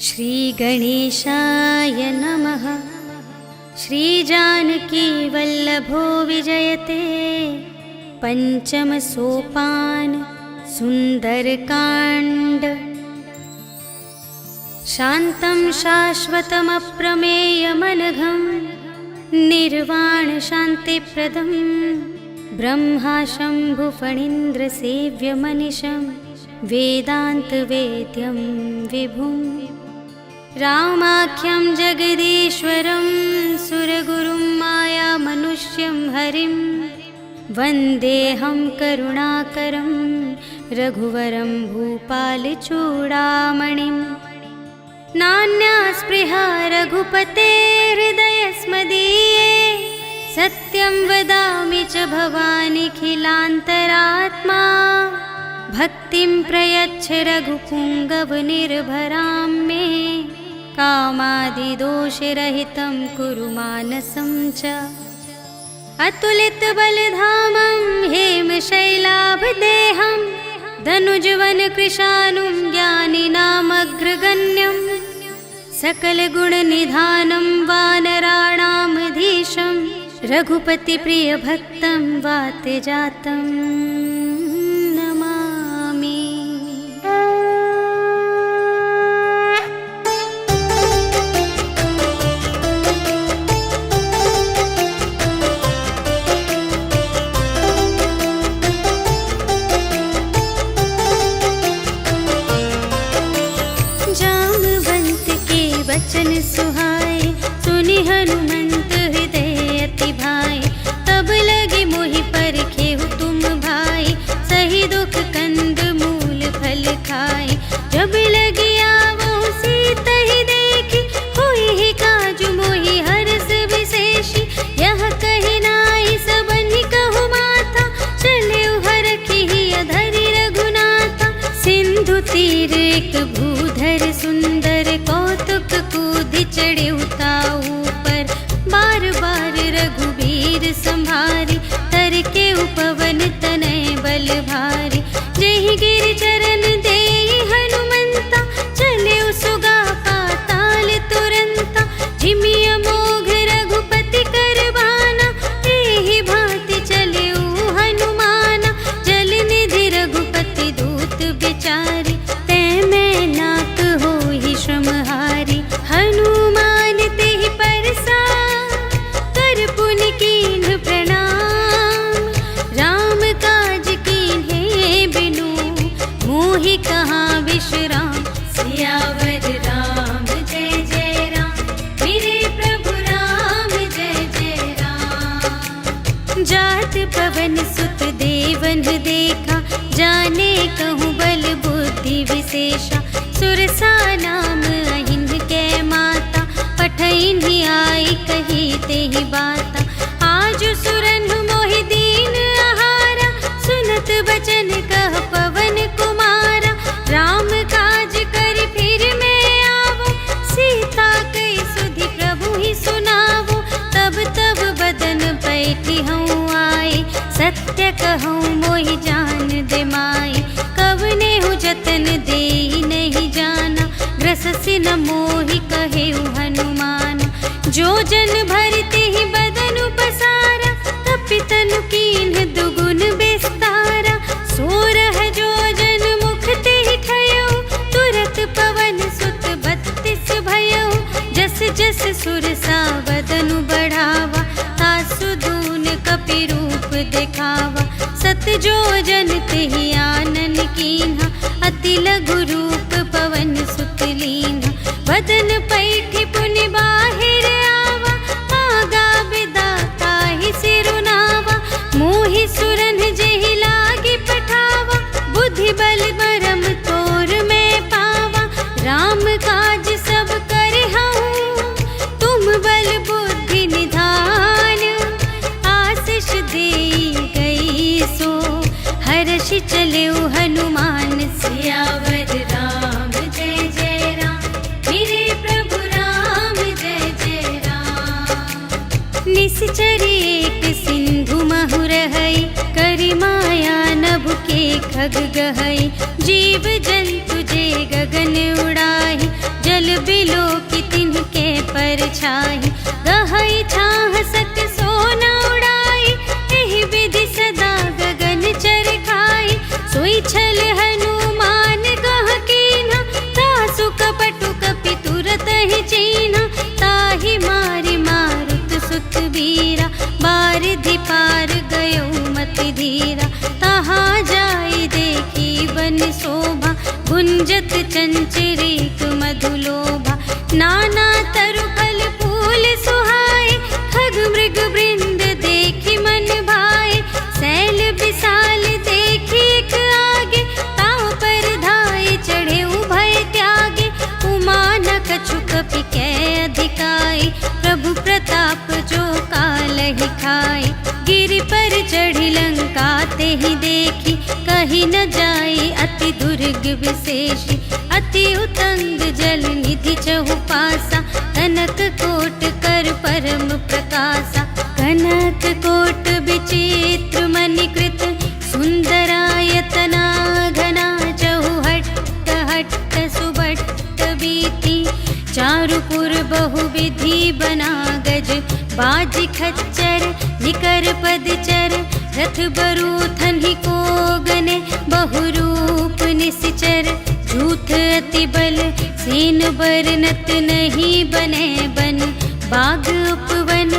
श्रीगणेशाय नमः। श्रीजानकीवल्लभो विजयते पंचम सोपान सुंदरकांड। शान्तं शाश्वतमप्रमेयमनघं निर्वाण शान्तिप्रदं ब्रह्मा शम्भुफणीन्द्रसेव्यमनिशं वेदान्तवेद्यं विभुं रामाख्यं जगदीश्वरं सुरगुरुं मायामनुष्यं हरिं वन्देऽहं करुणाकरं रघुवरं भूपालचूडामणिं। नान्या स्पृहा रघुपते हृदयस्मदीये सत्यं वदामि च भवानिखिलान्तरात्मा। भक्तिं प्रयच्छ रघुपुङ्गवनिर्भरां मे कामादिदोषरहितं कुरु मानसं च। अतुलितबलधामं हेमशैलाभदेहं धनुजवनकृशानुं ज्ञानिनामग्रगण्यं सकलगुणनिधानं वानराणामधीशं रघुपतिप्रियभक्तं वातजातं नमामि। वचन सुहाए सुनि हनुमंत हृदय अति भाए। तब लगे मोहि परखेहु तुम भाई सही दुख कंद मूल फल खाए। जब लगे आवो सीत ही देखी होई ही काजु मोहि हरस विशेषी। यह कहि नाई सबनि कहु माता चले हरखि ही अधरि रघुनाथा। सिंधु तीर एक भूधर सुंदर कौतुक कूदि चढ़े उताऊ पर। बार बार रघुबीर संभारी तर के उपवन तनय बल भारी। जेहि गिर चरण देई हनुमंता चले सुगा पाताल तुरंता। जिमि अमोघ रघुपति करबाना एहि भांति चले हनुमाना। जल निधि रघुपति दूत बिचारी तै मैं नाक होहि श्रमहारी। हनुमान तेहि परसा कर पुनि कीन्ह प्रणाम। राम काज कीन्हे बिनु मोहि कहाँ विश्राम। सियावर राम जय जय राम मेरे प्रभु राम जय जय राम। जात पवन सुत देवन देखा जाने कहूँ बल बुद्धि विशेषा। सुरसा नाम अहिन के माता पठइन आई कही तेहि बाता। आज सुरन मोहि दीन आहारा सुनत बचन कह पवन कुमारा। राम काज कर फिर मैं आवो सीता कई सुधि प्रभु ही सुनावो। तब तब बदन पैठी हूँ आए सत्य कहूँ मोहि जान दे माई। कवने हूँ जतन देहि नहीं जाना ग्रससि न मोहि कहेउ हनुमान। जो जन भरते ही बदन पसारा तपि तनु कीन्ह दुगुन विस्तारा। सोरह जो जन मुख तेहि खयउ तुरत पवन सुत 32 भयउ। जस जस सुरसा बदनु बढ़ावा तासु दून कपि रूप दिखावा। सत जो जन तेहि आनन कीन्हा अति लघु रूप पवन सुत लीन्हा। बदन पैठि पुनि बाहिर आवा मागा विदाता ही सिरुनावा। मोहि सुरन जेहि लागी पठावा बुद्धि बल बरम तोर में पावा। राम काज सब करहु तुम बल बुद्धि निधान। आशीष देई गई सो हर्षि चलेउ हनुमान। सियावर राम जय जय राम मेरे प्रभु राम जय जय राम। निश्चरी एक सिंधु महु रहई करि माया नभ के खग गहई। जीव जंतु जे गगन उड़ाही गुंजत चंचरीक मधुलोभा। नाना तरु फल फूल सुहाए, खग मृग वृंद देखी मन भाए। सैल विशाल देखी एक आगे, ताव पर धाये चढ़े उभय त्यागे। उमा न कछु कपि कै अधिकाई, प्रभु प्रताप जो कालहि खाए। गिरि पर चढ़ी लंका तेहि देखी, कही न जाई अति दुर्ग विशेषी। अति उतंग जल निधि चहुपासा, कनक कोट कर परम प्रकाशा। कनक कोट विचित्र मणिकृत, सुंदरायतना घना। चहुहट्ट हट्ट सुभट्ट बीती, चारुपुर बहुविधि बना गज। बाज खच्चर निकर पदचर, रथ बरूथन ही को गने। बहुरूप निश्चर झूठ अति बल, सेन बरनत नहीं बने बन। बाग उपवन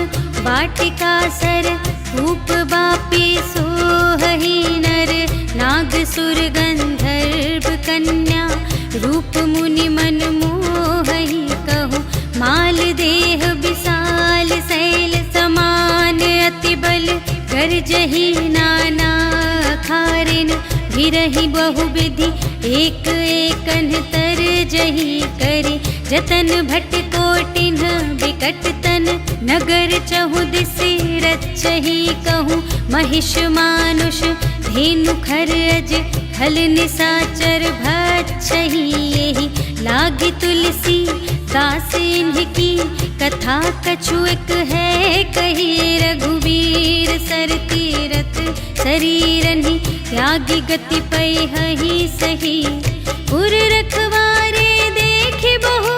वाटिका सर, रूप बापी सोहहि नर। नाग सुर गंधर्व कन्या, रूप मुनि मन मोहहि कहूँ। माल देह विशाल शैल समान, अति बल गर्जहि नाना खारिन। गिरहि बहुविधि एक एकन तरजहि करि। जतन भट कोटिन्ह विकट तन, नगर चहुदिसि रचहि कहूँ। महिष मानुष धेनु खर अज, खल निसाचर भक्षहि एहि। लागी तुलसी दास इन्हकी, कथा कछु एक है कही। रघुवीर सर तीरथ शरीरहि, त्यागी गति पैहि सही। पुर रखवारे देखि बहु,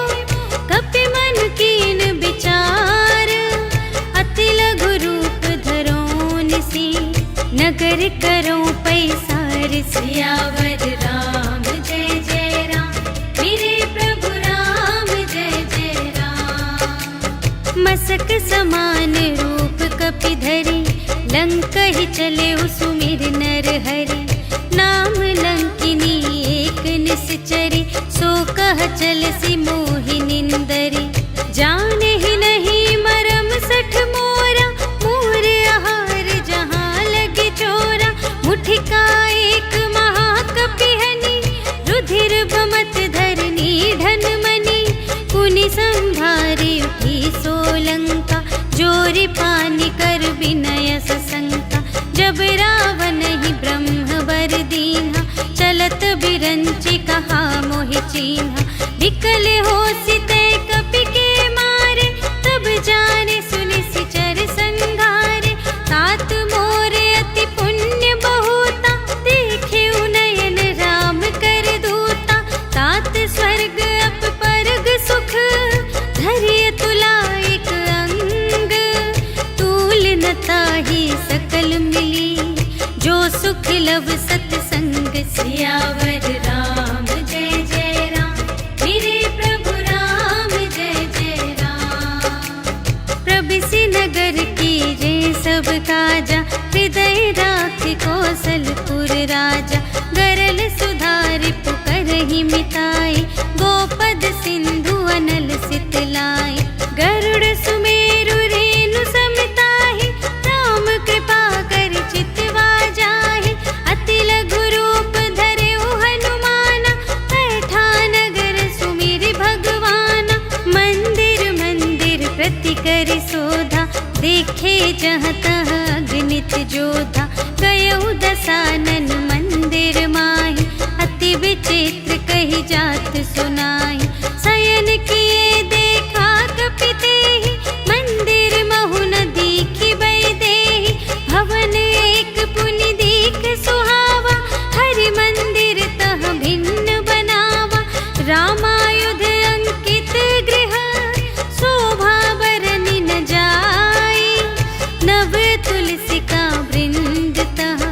कपि मन कीन विचार। अति लघु रूप धरों निसी, नगर करों पैसार। सियावर राम जय जय राम, मेरे प्रभु राम जय जय राम। मसक समान रूप कपि धरि, लंकहि चले सुमिर नर हरि। नाम लंकिनी एक निश्चरी, सो कह चलसि मोहि निंदरी। जाने ही नहीं मरम सठ मोरा, मोर आहार जहाँ लगे चोरा। मुठिका एक महाकपिहनि, रुधिर बमत धरनी ढन मनि। पुनि संभारी उठी सोलंका, जोरि पानी कर विनय सशंका। जब रावण ही ब्रह्म वर दीन्हा, चलत बिरंचि कहा मोहि चीन्हा। विकल होसि तै कपि के मारे, तब जाने सुनि सिचर संघारे। तात मोरे अति पुण्य बहुता, देखे उनयन राम कर दूता। तात स्वर्ग अप परग सुख, धरिय तुला एक अंग। तूल न ताहि सकल मिली, जो सुख लव सतसंग। सियावर राम जय जय राम, मेरे प्रभु राम जय जय राम। प्रबिसि नगर की जय सब काजा, हृदय राखि कौशलपुर राजा। गरल सुधारि पुकारहि मिताई, गोपद सिंधु अनल सितलाई। गरुड़ सुमेरु रेणु समिताहि, राम कृपा कर चितवा जाहि। अति लघु रूप धरेउ हनुमाना, बैठा नगर सुमिरि भगवाना। मंदिर मंदिर प्रति करि शोधा, देखे जहाँ तहाँ अगणित जोधा। गयउ दसानन मंदिर माहि, अति विचित्र कही जात सुनाई। शयन किए देखा कपि तेहि, मंदिर महु न दीखि वैदेही। भवन एक पुनि दीख सुहावा, हरि मंदिर तह भिन्न बनावा। रामायुध अंकित गृह, शोभा बरनि न जाई। नव तुलसिका वृंद तह,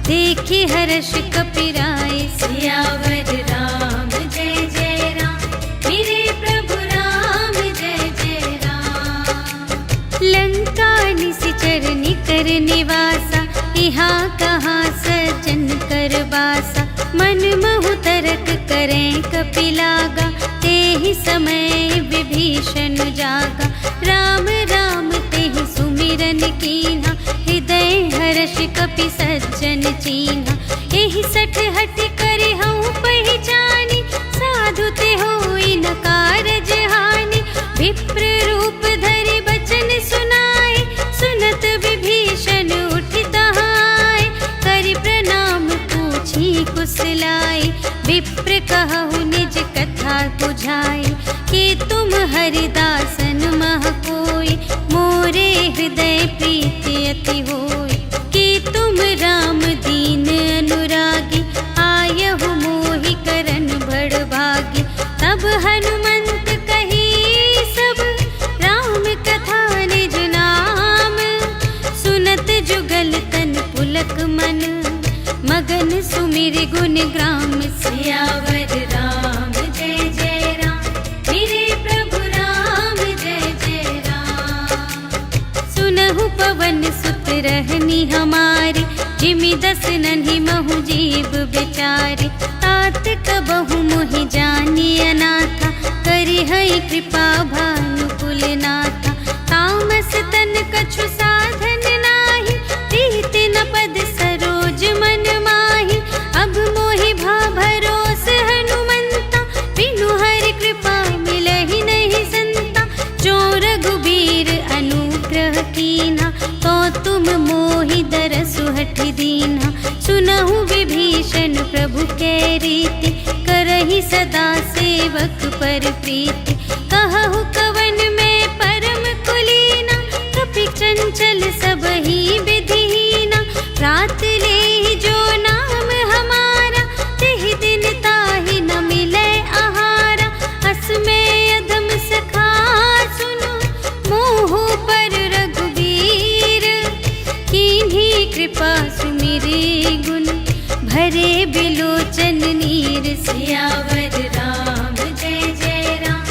देखि हर्ष कपिराय। सियावर राम जय जय राम, मेरे प्रभु राम जय जय राम। लंका निशिचर निकर निवासा, यहाँ कहाँ सज्जन कर बासा। मन महु तरक करें लागा, तेहि समय विभीषण जागा। राम राम तेहि सुमिरन कीन्हा, हृदय हर्ष कपि सज्जन चीन्हा। एहि सठ हठ करिहउँ पहिचानि, साधु ते होई न कारज हानि। विप्र रूप धरि बचन सुनाए, सुनत विभीषण उठि तहाए। करि प्रणाम पूछी कुशलाए, विप्र कहु निज कथा बुझाए। कि तुम हरिदासन मह कोई, मोरे हृदय प्रीति अति होई। कि तुम राम दीन अनुरागी, आयहु मोहि करन बड़ भागी। तब हनुमंत कही सब, राम कथा निज नाम। सुनत जुगल तन पुलक मन, मगन सुमिर गुण ग्राम। सियावर राम जय जय राम, मेरे प्रभु राम जय जय राम। सुनहु पवन सुत रहनी हमारी, जिमि दस नन्हि महु जीव बेचारे। तात कबहु मोहि जानि अनाथा, करिहइ कृपा भानुकुल नाथा। तामस तन कछु साधन नाही, प्रीति न पद सरोज मन माही। अब मोहि भा भरोस हनुमंता, बिनु हरि कृपा मिलहि नहीं संता। जो रघुबीर अनुग्रह कीन्हा, तो तुम मोहि दरसु हठि दीन्हा। सुनहु विभीषण प्रभु कै रीति, करहि सदा सेवक पर प्रीति। कहु कवन में परम कुलीना, कपि चंचल सबहि विधिहीना। रात लेहि जो नाम हमारा, तेहि दिन ताहि न मिलै आहारा। अस में अधम सखा सुनो, मोह पर रघुबीर। कीन्ही कृपा सुमिरे गुण, भरे बिलोचन नीर। सियावर राम जय जय राम,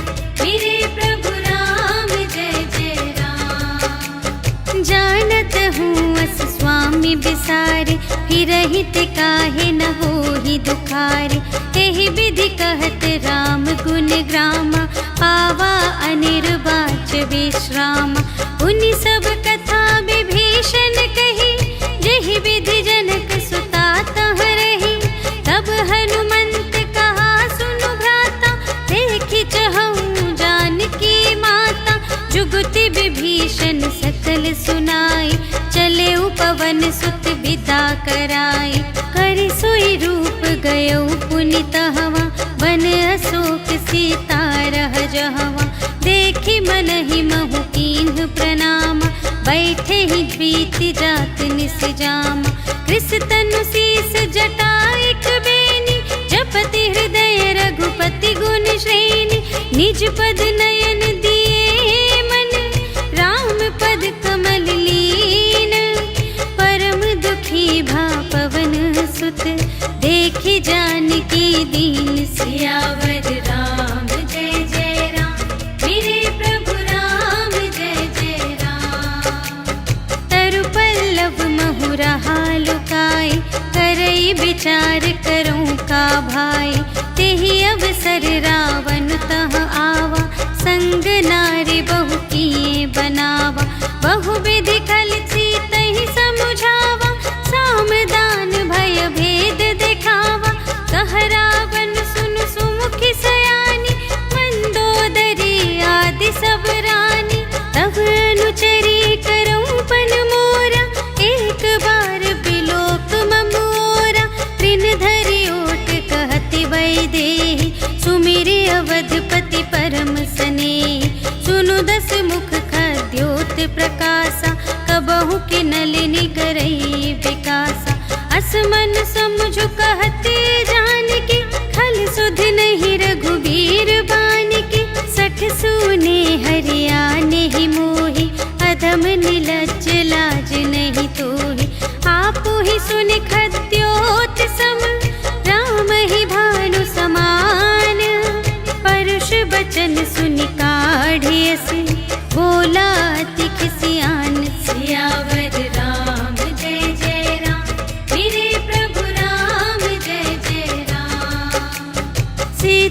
मेरे प्रभु राम जय जय राम। जानत हूँ अस स्वामी बिसारे, फिरहित काहे न होहि दुखारे। एहि विधि कहत राम गुण ग्रामा, पावा अनिर्वाच विश्रामा। उनि सब कथा विभीषण कही, जेहि विधि जनक सुता तह रही। तब हनुमंत कहा सुनु भ्राता, देखि चहऊँ जानकी माता। जुगति विभीषण सकल सुनाई, चले पवन सुत विदा कराई। करि सोई रूप गयौ पुनि तहवा, बन अशोक सीता रह जहवा। देखि मनहि महु कीन्ह प्रणामा, बैठे ही प्रीति जात निस जामा। कृस तनु शीस जटाइक बेनी, जपति हृदय रघुपति गुण श्रेणी। निज पद नयन दिए मन, राम पद कमल लीन। परम दुखी भा पवन सुत, देखि जानकी दीन। सियावर राम जय जय राम, मेरे प्रभु राम जय जय राम। तरु पल्लव महु रहा लुकाई, करई विचार करऊँ का भाई। तेहि अवसर रावण तह आवा, संग नारी बहु किए बनावा। बहु विधि खल सीतहि समुझावा, सामदान भय भेद दिखावा। कह रावण सुनु सुमुखि सयानी, मंदोदरी आदि सब रानी। तब अनुचरी करऊँ पन मोरा, एक बार बिलोक ममोरा। त्रिन धरि ओट कहति वैदेही, सुमिरि अवधपति परम स्नेही। सुनु दस मुख खद्योत प्रकाशा, कबहु के नलिनी करई विकासा। असमन समझु कहते जानकी, खल सुध नहीं रघुबीर बानिकी। सठ सुने हरियाने ही मोहि, अधम निलज्ज लाज नहीं तोहि। आपु ही सुनि खद्योत सम, राम ही भानु समान। परुष बचन सुनि काढ़ियसि, बोला अति खिसियान। सियावर राम जय जय राम, मेरे प्रभु राम जय जय राम।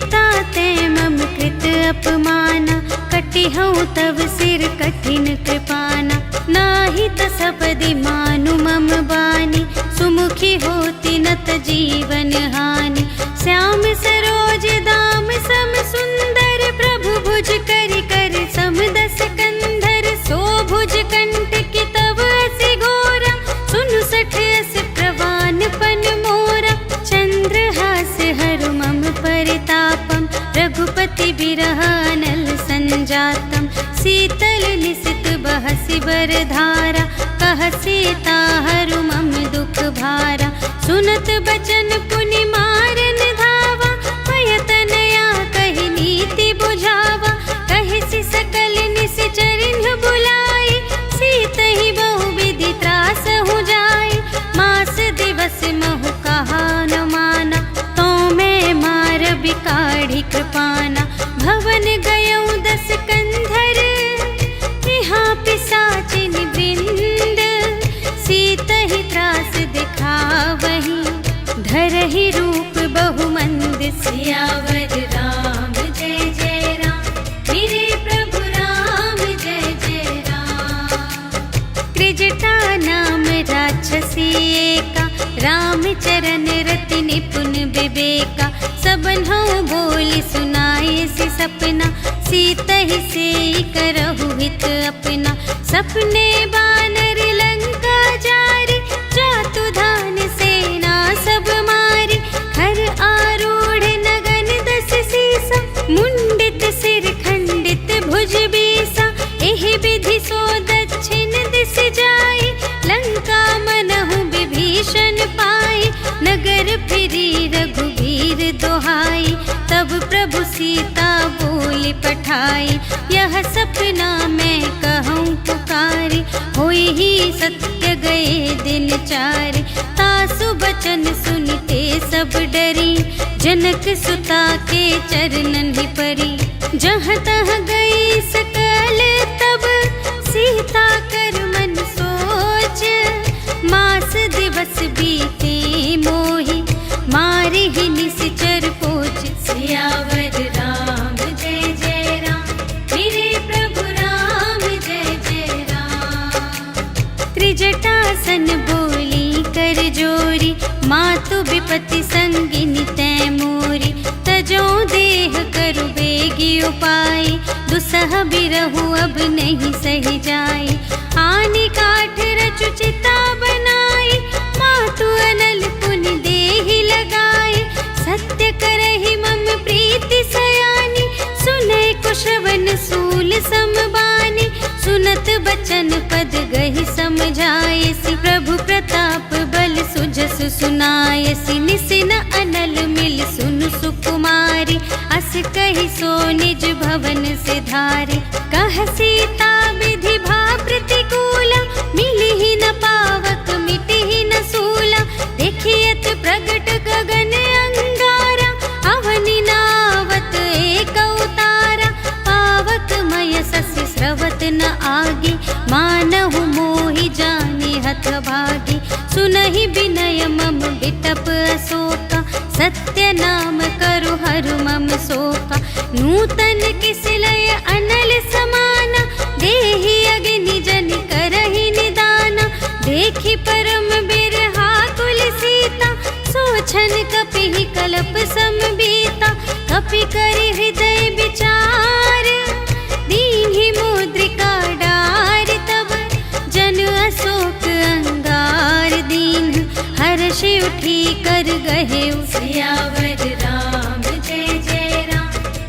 सीता ते मम कृत अपमाना, कटिहउँ तव सिर कठिन कृपाना। नाही त सपदि मानु मम बानी, सुमुखी होती न त जीवन हानि। श्याम सरोज दाम सम सुंदर, प्रभु भुज करि कर सम दस कंधर। सो भुज कंठ की तव असि घोरा, सुनु सठ अस प्रवान पन मोरा। चंद्रहास हरु मम परितापम, रघुपति बिरह अनल संजातम। शीतल निसित बहसि बरधारा, कह सीता हरु मम दुख भारा। सुनत बचन पुनि मारन धावा, भय तनया कहि नीति बुझावा। कहिसि सकल निश्चरिन बुलाई, सीतहि बहु विधि त्रासहु जाई। मास दिवस महु कहा न माना, तो मैं मार बिकाढ़ी कृपाना। भवन गयउँ दस कंधर, यहाँ पिशाचिन वृंद। सीतहि त्रास दिखावही, धरहि रूप बहुमंद। सियावर राम जय जय राम, मेरे प्रभु राम जय जय राम। त्रिजटा नाम राक्षसी एका, राम चरण रति निपुण विवेका। सबन्हु बोली सुनाए सि सपना, सीतहि सेई करहु हित अपना। सपने बानर लंका जारी, जातु धान सेना सब मारी। खर आरूढ़ नगन दस सीसा, मुंडित सिर खंडित भुज बीसा। एहि विधि सो दक्षिण दिस जाई, लंका मनहु विभीषण पाई। नगर फिरी रघुबीर दोहाई, तब प्रभु सीता बोली पठाई। यह सपना मैं कहूँ पुकारी, होई ही सत्य गए दिन चारि। तासु बचन सुनते सब डरी, जनक सुता के चरणन ही परी। जहाँ तहाँ गई सकल तब, सीता कर मन सोच। मास दिवस बीते मोहि, मारे ही निश्चर पोच। सियावर राम जय जय राम, मेरे प्रभु राम जय जय राम। त्रिजटासन बोली कर जोरी, मातु विपति संगिनी तै मोरी। तजो देह करु बेगी उपाय, दुसह बिरहु अब नहीं सही जाई। आनि काठ रचु चिता बनाई, मातु अनल पुनि देहि लगाई। सत्य करहि मम प्रीति सयानी, सुनै कुशवन सूल समबानी। सुनत बचन पद गहि समझायसि, प्रभु प्रताप बल सुजस सुनायसि। निसिन अनल मिल सुन सुकुमारी, अस कहि सो निज भवन सिधारी। कह सीता विधि भा प्रतिकूला, मिलिहि न पावक मिटिहि न सूला। देखियत प्रगट गगन अंगारा, अवनि नावत एक उतारा। पावक मय सस्य स्रवत न आगे, मानहु मोहि जाने हथ भागी। सुनहि विनय मम बिटप अशोका, सत्य नाम करु हरु मम शोका। नूतन किसलय अनल समाना, देहि अग्नि जनि करहि निदाना। देखि परम बिरहा कुल सीता, सोछन कपिहि कलप समबीता। कपि करि हृदय विचार, दीन्हि मुद्रिका डारि। तब जन अशोक अंगार दीन, हर्षि उठी कर गहे। सियावर राम जय जय राम,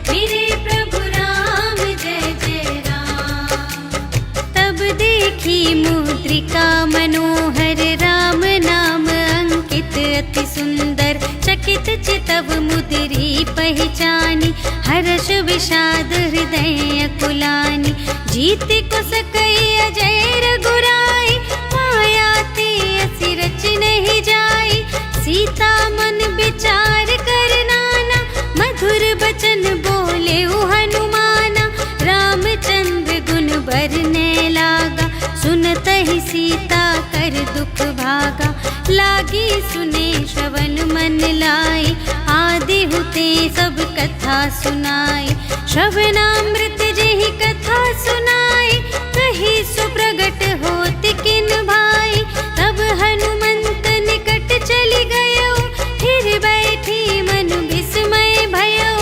मेरे प्रभु राम जय जय राम। तब देखी मुद्रिका मनोहर, राम नाम अंकित अति सुंदर। चकित चितव मुद्री पहचानी, हर्ष विषाद हृदय कुलानी। जीत को सकई अजय रघुराई, माया ते असि रच नहीं जाई। सीता मन विचार कर नाना, मधुर बचन बोले हनुमाना। रामचंद्र गुण बरने लागा, सुनतहि सीता कर दुख भागा। लागी सुने श्रवण मन लाई, आदि हुते से सब कथा सुनाई। श्रवणामृत जेहि कथा सुनाई, कही सुप्रगट होत किन भाई। तब हनुमंत निकट चली गयो, फिर बैठी मन विस्मय भयो।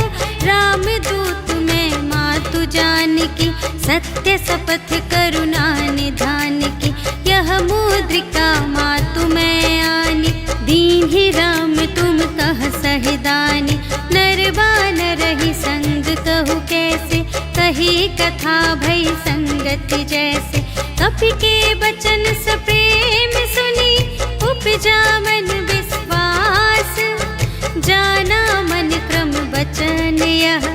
राम दूत मैं मातु जानकी, सत्य शपथ करुणा निधान की। यह मुद्रिका मातु मैं आनी, दीन्हि राम तुम कह सहिदानी। नर बानर ही संग कहु कैसे, कही कथा भई संगति जैसे। कपि के बचन सप्रेम सुनी, उपजा मन विश्वास। जाना मन क्रम बचन यह,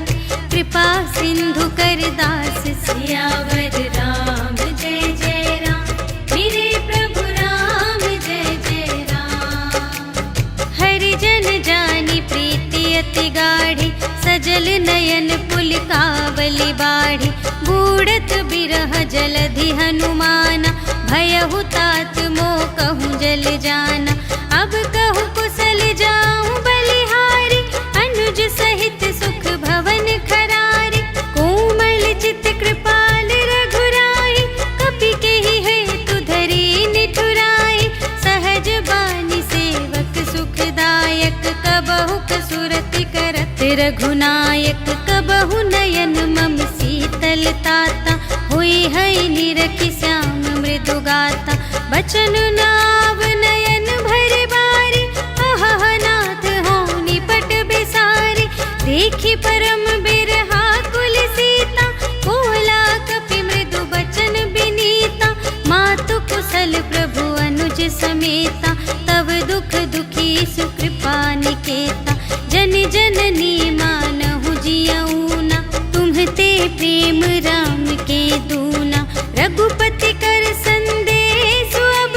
कृपा सिंधु कर दास। सियावर राम जय जय राम, मेरे प्रभु राम जय जय राम। हरि जन जानी प्रीति अति गाढ़ी, सजल नयन पुलकावली बाढ़ी। बूढ़त बिरह जलधि हनुमाना, भयहु तात मोह कहूँ जल जाना। अब कहूँ कुशल जाऊँ बलिहारी, अनुज सहित सुख भवन खरारी। कोमल चित कृपाल रघुराई, कपि केहि हेतु धरि निठुराई। सहज बानी सेवक सुखदायक, कबहु कसुरति करत रघुनायक। कबहु नयन मम शीतल ताता, हुई है निरखि श्याम मृदु गाता। बचन नाव नयन भर बारी, अहह नाथ हो निपट बिसारी। देखी परम बिरहा कुल सीता, बोला कपि मृदु बचन बिनीता। मातु कुशल प्रभु अनुज समेता, तब दुख दुखी सुकृपा निकेता। जन जननी मानहु जियऊना, तुम्हते प्रेम राम के दूना। रघुपति कर संदेश अब,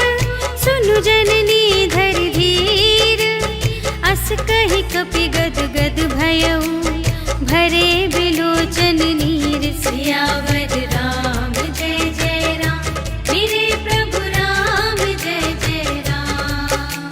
सुनु जननी धर धीर। अस कहि कपि गद गद भयऊ, भरे बिलोचन नीर। सियावर राम जय जय राम, मेरे प्रभु राम जय जय राम।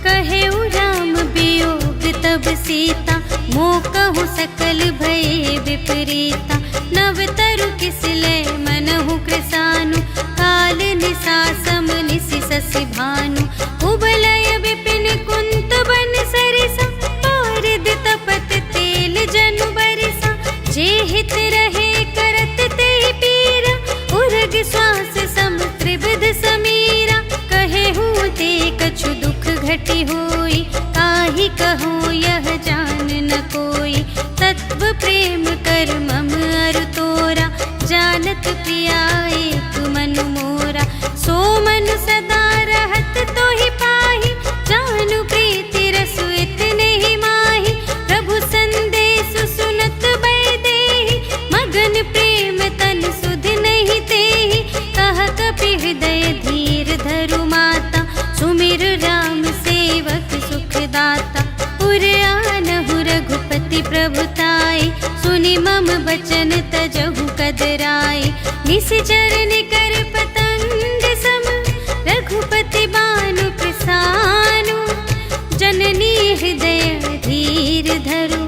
कहेउ राम वियोग तब सीता, मोह कहूँ सकल भये विपरीता। नव तरु किसलय मनहु कृसानु, काल निसा सम निसि शशि भानु। उबलय विपिन कुंत बन सरिसा, पारद तपत तेल जनु बरिसा। जे हित रहे करत तेहि पीरा, उर्ग श्वास सम त्रिविध समीरा। कहेहु ते कछु दुख घटी होई, काहि कहूँ यह जान न कोई। तत्व प्रेम कर मम अरु तोरा, जानत प्रिया एक मनु मोरा। सो मनु सदा रहत तोहि पाहि, जानु प्रीति रसु इतने ही माहि। प्रभु संदेश सुनत बैदेहि, मगन प्रेम तन सुध नहीं तेहि। कह कपि हृदय धीर धरु माता, सुमिर राम सेवक सुखदाता। उर आनहु रघुपति प्रभुताई, सुनि मम बचन तजहु कदराई। निश्चर निकर पतंग सम, रघुपति बानु प्रसानु। जननी हृदय धीर धरु,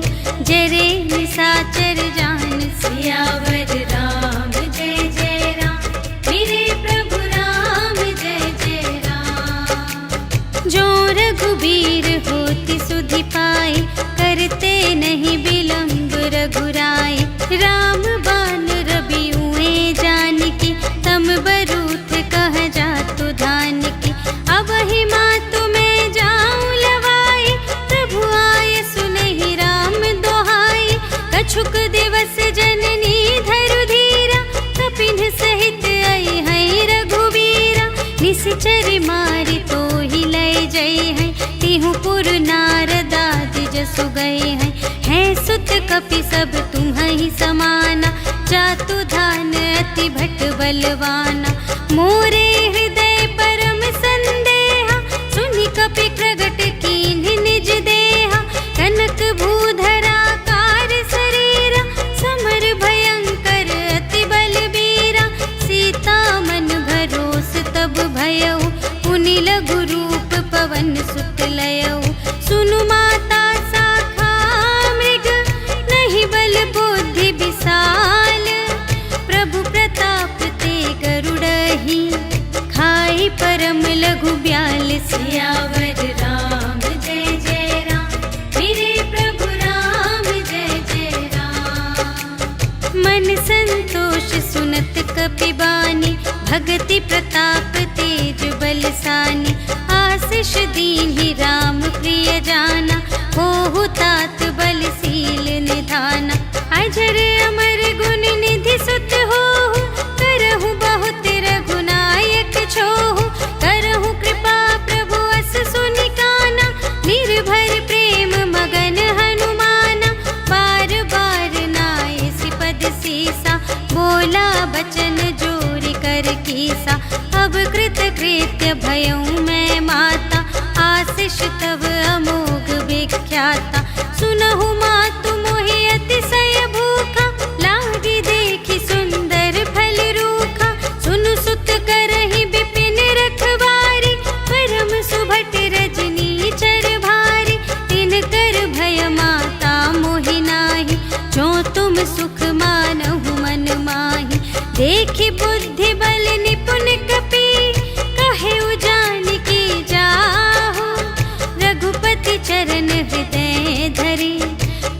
जरे निसाचर जान। सियावर राम जय जय राम, मेरे प्रभु राम जय जय राम। जो रघुबीर होति सुधि पाई, करते नहीं विलंब रघुराई। राम बान रबिउए जानकी, तम बरूथ कह जातु धान की। अब ही मातु मैं जाऊं लवाई, प्रभु आय सुनहि राम दोहाई। कछुक दिवस जननी धरु धीरा, कपिन सहित आई है रघुवीरा। निश्चर मारि तोहि लय जय है, तिहु पुर नारदादि जसु गए हैं। है सुत कपि सब तुम्हि समाना, जातु धान अति भट बलवाना। मोरे हृदय परम संदेहा, सुनि कपि प्रगट कीन्हि निज देहा। कनक भूधरा कार शरीरा, समर भयंकर अति बलबीरा। सीता मन भरोस तब भयउ, पुनि लघु रूप पवन सुत लयउ। सुनु माता शाखा मन संतोष सुनत कपिबानी, भगति प्रताप तेज बलसानी। आशीष दीन्हि राम प्रिय जाना, होहु तात बलशील निधाना। अजर अमर गुण निधि सुत होहु, करहु बहुत रघुनायक छोहु। करहु कृपा प्रभु अस सुनि काना, निर्भर प्रेम मगन हनुमाना। बार बार नाए सिपद सीसा, बोला बचन जोरि कर कीसा। अब कृत कृत्य भयउ मैं माता, आशीष तव अमोघ विख्याता। सुनहु मातु मोहि अतिशय भूखा, लागी देखि सुंदर फल रूखा। सुनु सुत करहि विपिन रखवारी, परम सुभट रजनी चर भारी। तिनकर भय माता मोहि नाहि, जो तुम सुख मानहु मन माहि। देखि बुद्धि बल निपुण कपि, कहेउ जानकी जाहु। रघुपति चरण हृदय धरि,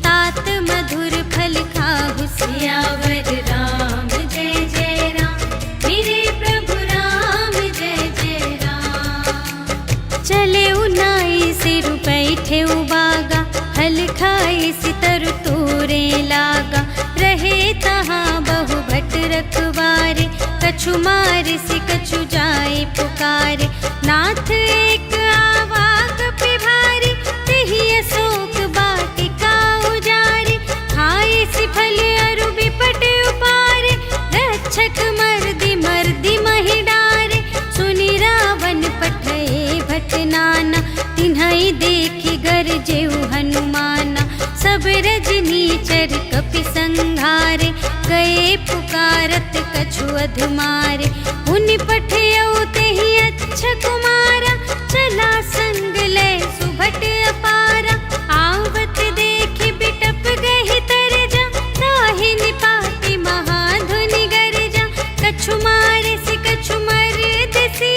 तात मधुर फल खाहु। सियावर राम जय जय राम, मेरे प्रभु राम जय जय राम। चले उनाई सिर बैठे उबागा, हल खाए सितर तोरे लागा। रहे तहाँ बहु भट रखवारे, कछु मारे सि कछु जाए पुकारे। नाथ एक आवा कपि भारी, तेहि अशोक वाटिका उजारी। खाए सि फल अरु बिपट उपारे, रक्षक मर्दि मर्दि महि डारे। सुनि रावण पठए भट नाना, तिन्हइ देखि गरजेउ हनुमाना। सब रजनीचर कपि संघारे, गए पुकारत कछु अधमारे। मुनि पठयउ तेहि अच्छा कुमारा, चला संग लय सुभट अपारा। आवत देखि बिटप गहि तरजा, ताहि निपाति महाधुनि गरजा। कछु मारे सि कछु मरदसि,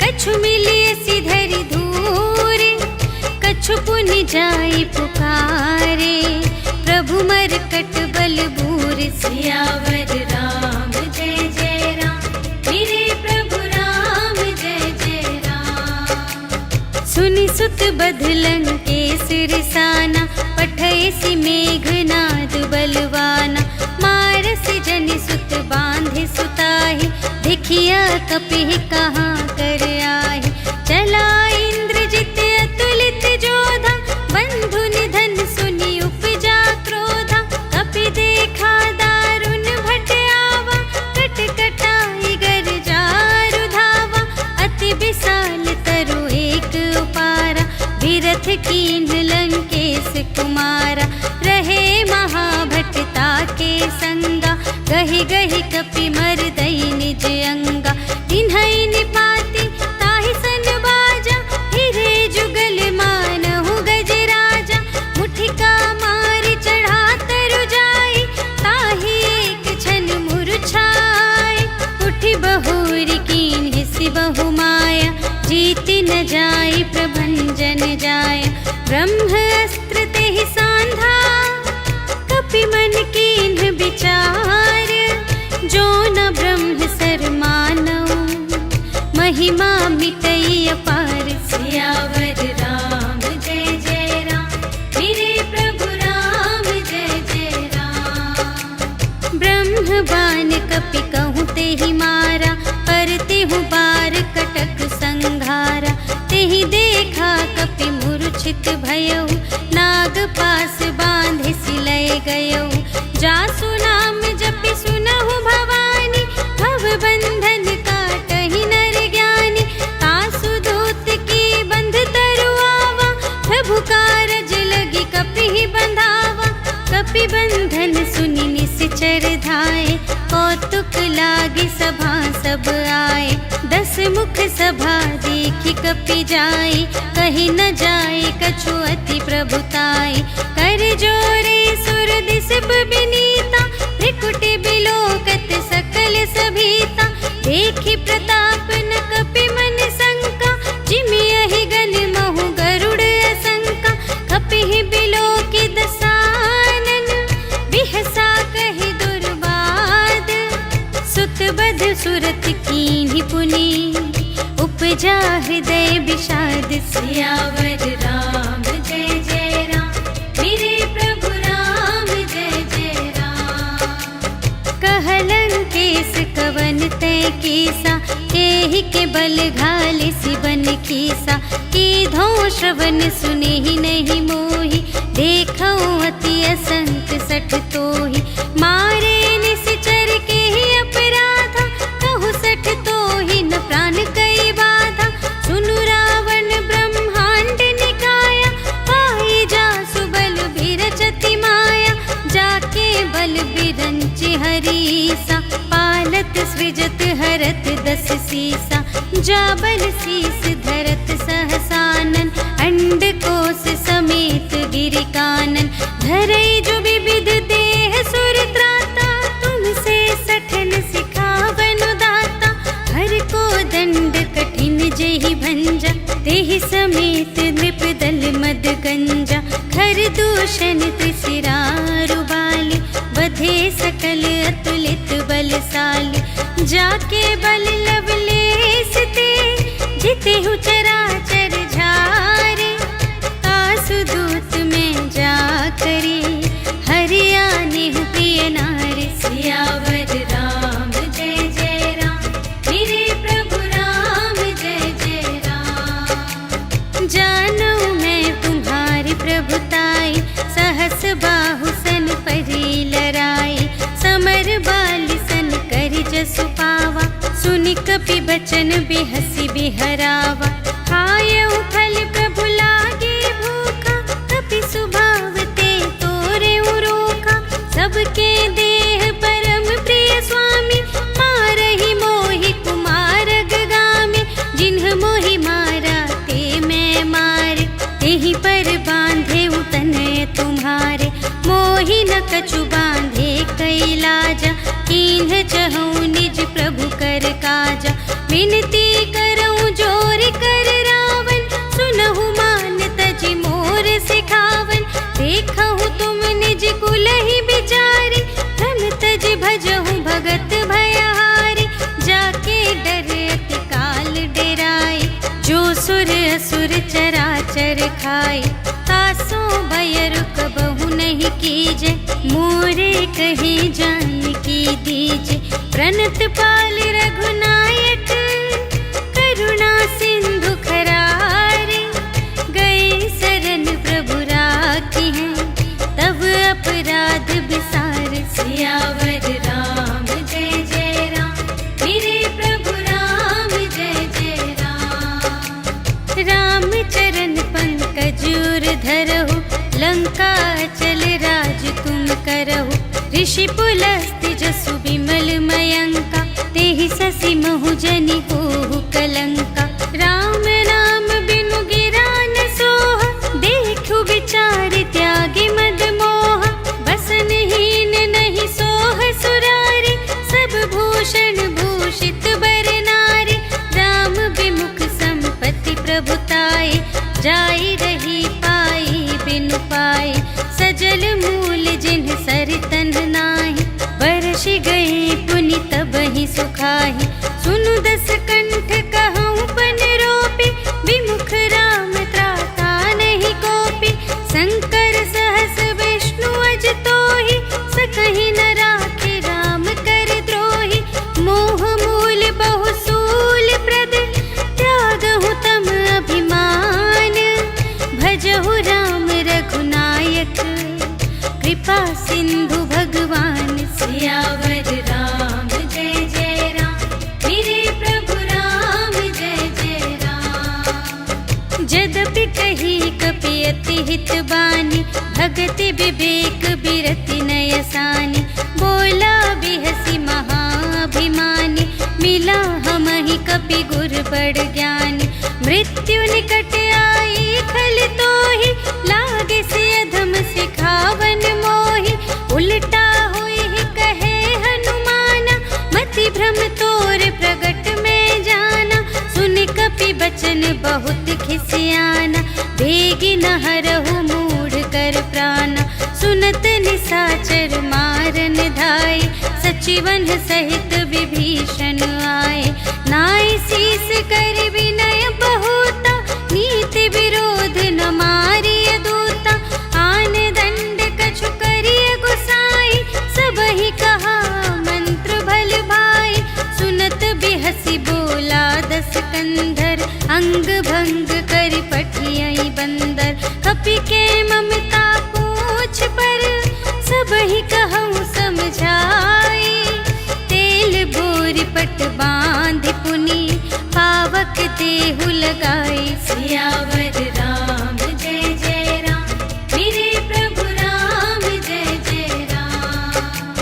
कछु मिलिए सि धरि धूरे। कछु पुनि जाई पुकारे, प्रभु मरकट बल बूरे। सियावर राम जय जय राम, मेरे प्रभु राम जय जय राम। सुनि सुत बधलन केसर साना, पठय सि मेघनाद बलवाना। मारसि जनि सुत बांधे सुताहि, देखिया कपिहि कहाँ कर आहि। चला इंद्रजित अतुलित जोधा, बंधु निधन सुनि उपजा क्रोधा। कपि देखा दारुण भट आवा, कट कटाई गर जारु धावा। अति विशाल तरु एक उपारा, विरथ कीन्ह लंकेश कुमारा। रहे महाभटता के संगा, गहि गहि कपि मरदई निज अंगा। तिन्हइ निपाति ताहि सन बाजा, हिरे जुगल मानहु गजराजा। मुठिका मारि चढ़ा तरु जाई, ताहि एक छन मुरझाई। उठि बहुरी कीन्हि सि बहु माया, जीति न जाई प्रभंजन जाय। ब्रह्म अस्त्र तेहि सांधा, कपि मन कीन्ह विचार। जो न ब्रह्म सर मानऊ, महिमा मिटई अपार। सियावर राम जय जय राम, मेरे प्रभु राम जय जय राम। ब्रह्म बान कपि कहूँ तेहि मारा, पर तेहु बार कटक संघारा। तेहि देखा कपि मूर्छित भयउ, नाग पास बांधे सिलय गयउ। जासु नाम जपि सुनहु भवानी, भव बंधन काटहि नर ज्ञानी। तासु दूत की बंध तरु आवा, प्रभु कारज लगी कपिहि बंधावा। कपि बंधन सुनि निश्चर धाये, कौतुक लागी सभा सब आए। 10 मुख सभा देखि कपि जाई, कहि न जाए कछु अति प्रभुताई। कर जोरे सुर दिसप बिनीता, त्रिकुटि बिलोकत सकल सभीता। देखि प्रताप न कपि मन शंका, जिमि यहि गन महु गरुड़ असंका। कपिहि बिलोकि दसानन, बिहसा कहि दुर्बा सुरत कीन्ही पुनि, उपजा हृदय विषाद। सियावर राम जय जय राम, मेरे प्रभु राम जय जय राम। कहलन केस कवन तय कीसा, केहि के बल घाले सिबन कीसा। कीधो श्रवण सुने ही नहीं मोहि, देखो अति असंख सठ तोहि। मारे निश्चर के ही अपराधा, कहु सठ तोहि न प्राण कई बाधा। सुनु रावण ब्रह्मांड निकाया, पाई जासु बल बिरचति माया। जाके बल बिरंच हरीसा, पालत सृजत हरत दस सीसा। जा बल शीस धरत सहसानन, अंड कोश समेत गिरि कानन। धरई जो विविध देह सुर त्राता, तुमसे सठन सिखावन दाता। हर को दंड कठिन जेहि भंजा, तेहि समेत नृप दल मद गंजा। खर दूषण त्रिशिरारु बाली, बधे सकल अतुलित बलशाली। जाके बल लवलेस ते, जितेहु चराचर झारे। आसुदूत में जा करे, हरियाणेहु प्रिय नारी। सियावर राम जय जय राम, मेरे प्रभु राम जय जय राम। जानो मैं तुम्हारी प्रभुताई, सहस बाहु सन परी लराई। समर बाली सन करि जसु पावा, सुनि कपि बचन बिहसि बिहरावा। खायउ फल प्रभु लागे भूखा, कपि सुभाव ते तोरे रोखा। सबके देह परम प्रिय स्वामी, मारहि मोहि कुमारग गामी। जिन्ह मोहि मारा ते मैं मारे, तेहि पर बांधे तनय तुम्हारे। मोहि न कछु बांधे कैलाजा, कीन्ह चहु निज प्रभु कर काजा। विनती करऊं जोर कर रावण, सुनहु मान तजि मोर सिखावन। देखहु तुम निज कुलहि बिचारी, धन तजि भजहु भगत भयहारी। जाके डर अति काल डेराई, जो सुर असुर चराचर खाई। तासो भय रुक बहु नहीं कीजे, मोरे कही जान की दीजे। प्रणत पाल रघुनायक, करुणा सिंधु खरारे। गए शरण प्रभु राखी हैं, तब अपराध बिसार। सियावर राम जय जय राम, मेरे प्रभु राम जय जय राम। राम चरण पंकज उर धरहु, लंका चल राज तुम करहु। ऋषि पुलस्त्य जसु विमल मयंका, तेहि ससि महु जनि होहु कलंका। राम नाम बिनु गिरा न सोहा, देखु विचार त्यागी मद मोहा। बसनहीन नहीं सोह सुरारी, सब भूषण भूषित बर नारी। राम विमुख संपत्ति प्रभुताई, जाई रही पाई बिनु पाई। सजल मूल जिन्ह सरितन नाही, बरषि गए पुनि तबहि सुखाहि। सुनु दस कंठ कहऊँ पन रोपी, विमुख राम त्राता नहीं कोपी। शंकर सहस विष्णु अज तोहि, सकहि न राखे राम कर द्रोही। मोह मूल बहु सूल प्रद, त्यागहु तम अभिमान। भजहु राम रघुनायक, कृपा सिंधु भगवान। सियावर राम जय जय राम, मेरे प्रभु राम जय जय राम। जदपि कही कपि अति हित बानी, भगति विवेक बिरति नयसानी। बोला बिहसी महाभिमानी, मिला हमहि कपि गुर बड़ ज्ञानी। मृत्यु निकट आई खल तोहि, लागे से अधम सिखावन मोहि। उल्टा हुई ही कहे हनुमाना, मति भ्रम तोर प्रगट में जाना। सुन कपि बचन बहुत खिसियाना, बेगी न हरहु मूढ़ कर प्राणा। सुनत निसाचर मारन धाई, सुचिवन सहित विभीषण आए, नाय शीस कर विनय बहुता, नीति विरोध न मारिय दूता, आन दंड कछु करिय गुसाई, सबहि कहा मंत्र भल भाई, सुनत बिहसी बोला दस कंधर, अंग भंग कर पठियई बंदर, कपि के ममता पूछ पर, सबहि कहूँ समझाई, तेल बोर पट बांध पुनि, पावक देहु लगाई, सियावर राम जय जय राम, मेरे प्रभु राम जय जय राम।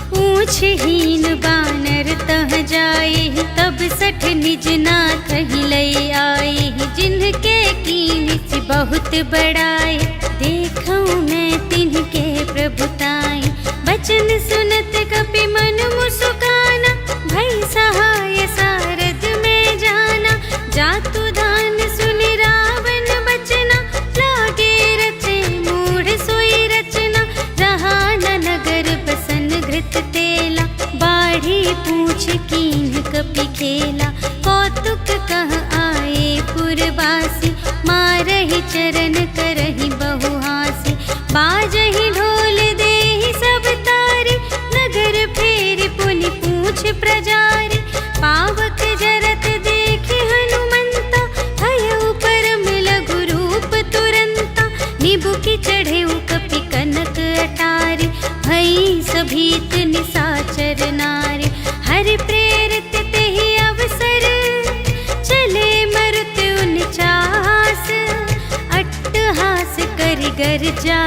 पूछ हीन बानर तह जाए, तब सठ निज नाथ ही लई आई, जिनके कीन से बहुत बड़ाई, देखूं मैं तिनके प्रभुताई, बचन सुनत कपि मन मुस्काना, भई सहाय सारद में जाना, जातु दान सुनि रावण बचना, लागे रचे मूढ़ सोई रचना, रहा न नगर बसन घृत तेला, बाढ़ी पूछ कीन्ह कपि खेला, कौतुक कह आए पुरवासी, मारहि चरण करहि बहु हासी, बाजहि ढोल देहि सब तारी, नगर फेर पुनि पूछ प्रजारी, पावक जरत देखे हनुमंता, भयउ परम लघु रूप तुरंता, निबुकि चढ़ेउ कपि कनक अटारी, भई सभीत निसाचर नारी, हरि प्रेरित तेहि अवसर, चले मरुत उनचास, अट्टहास करि गर्जा,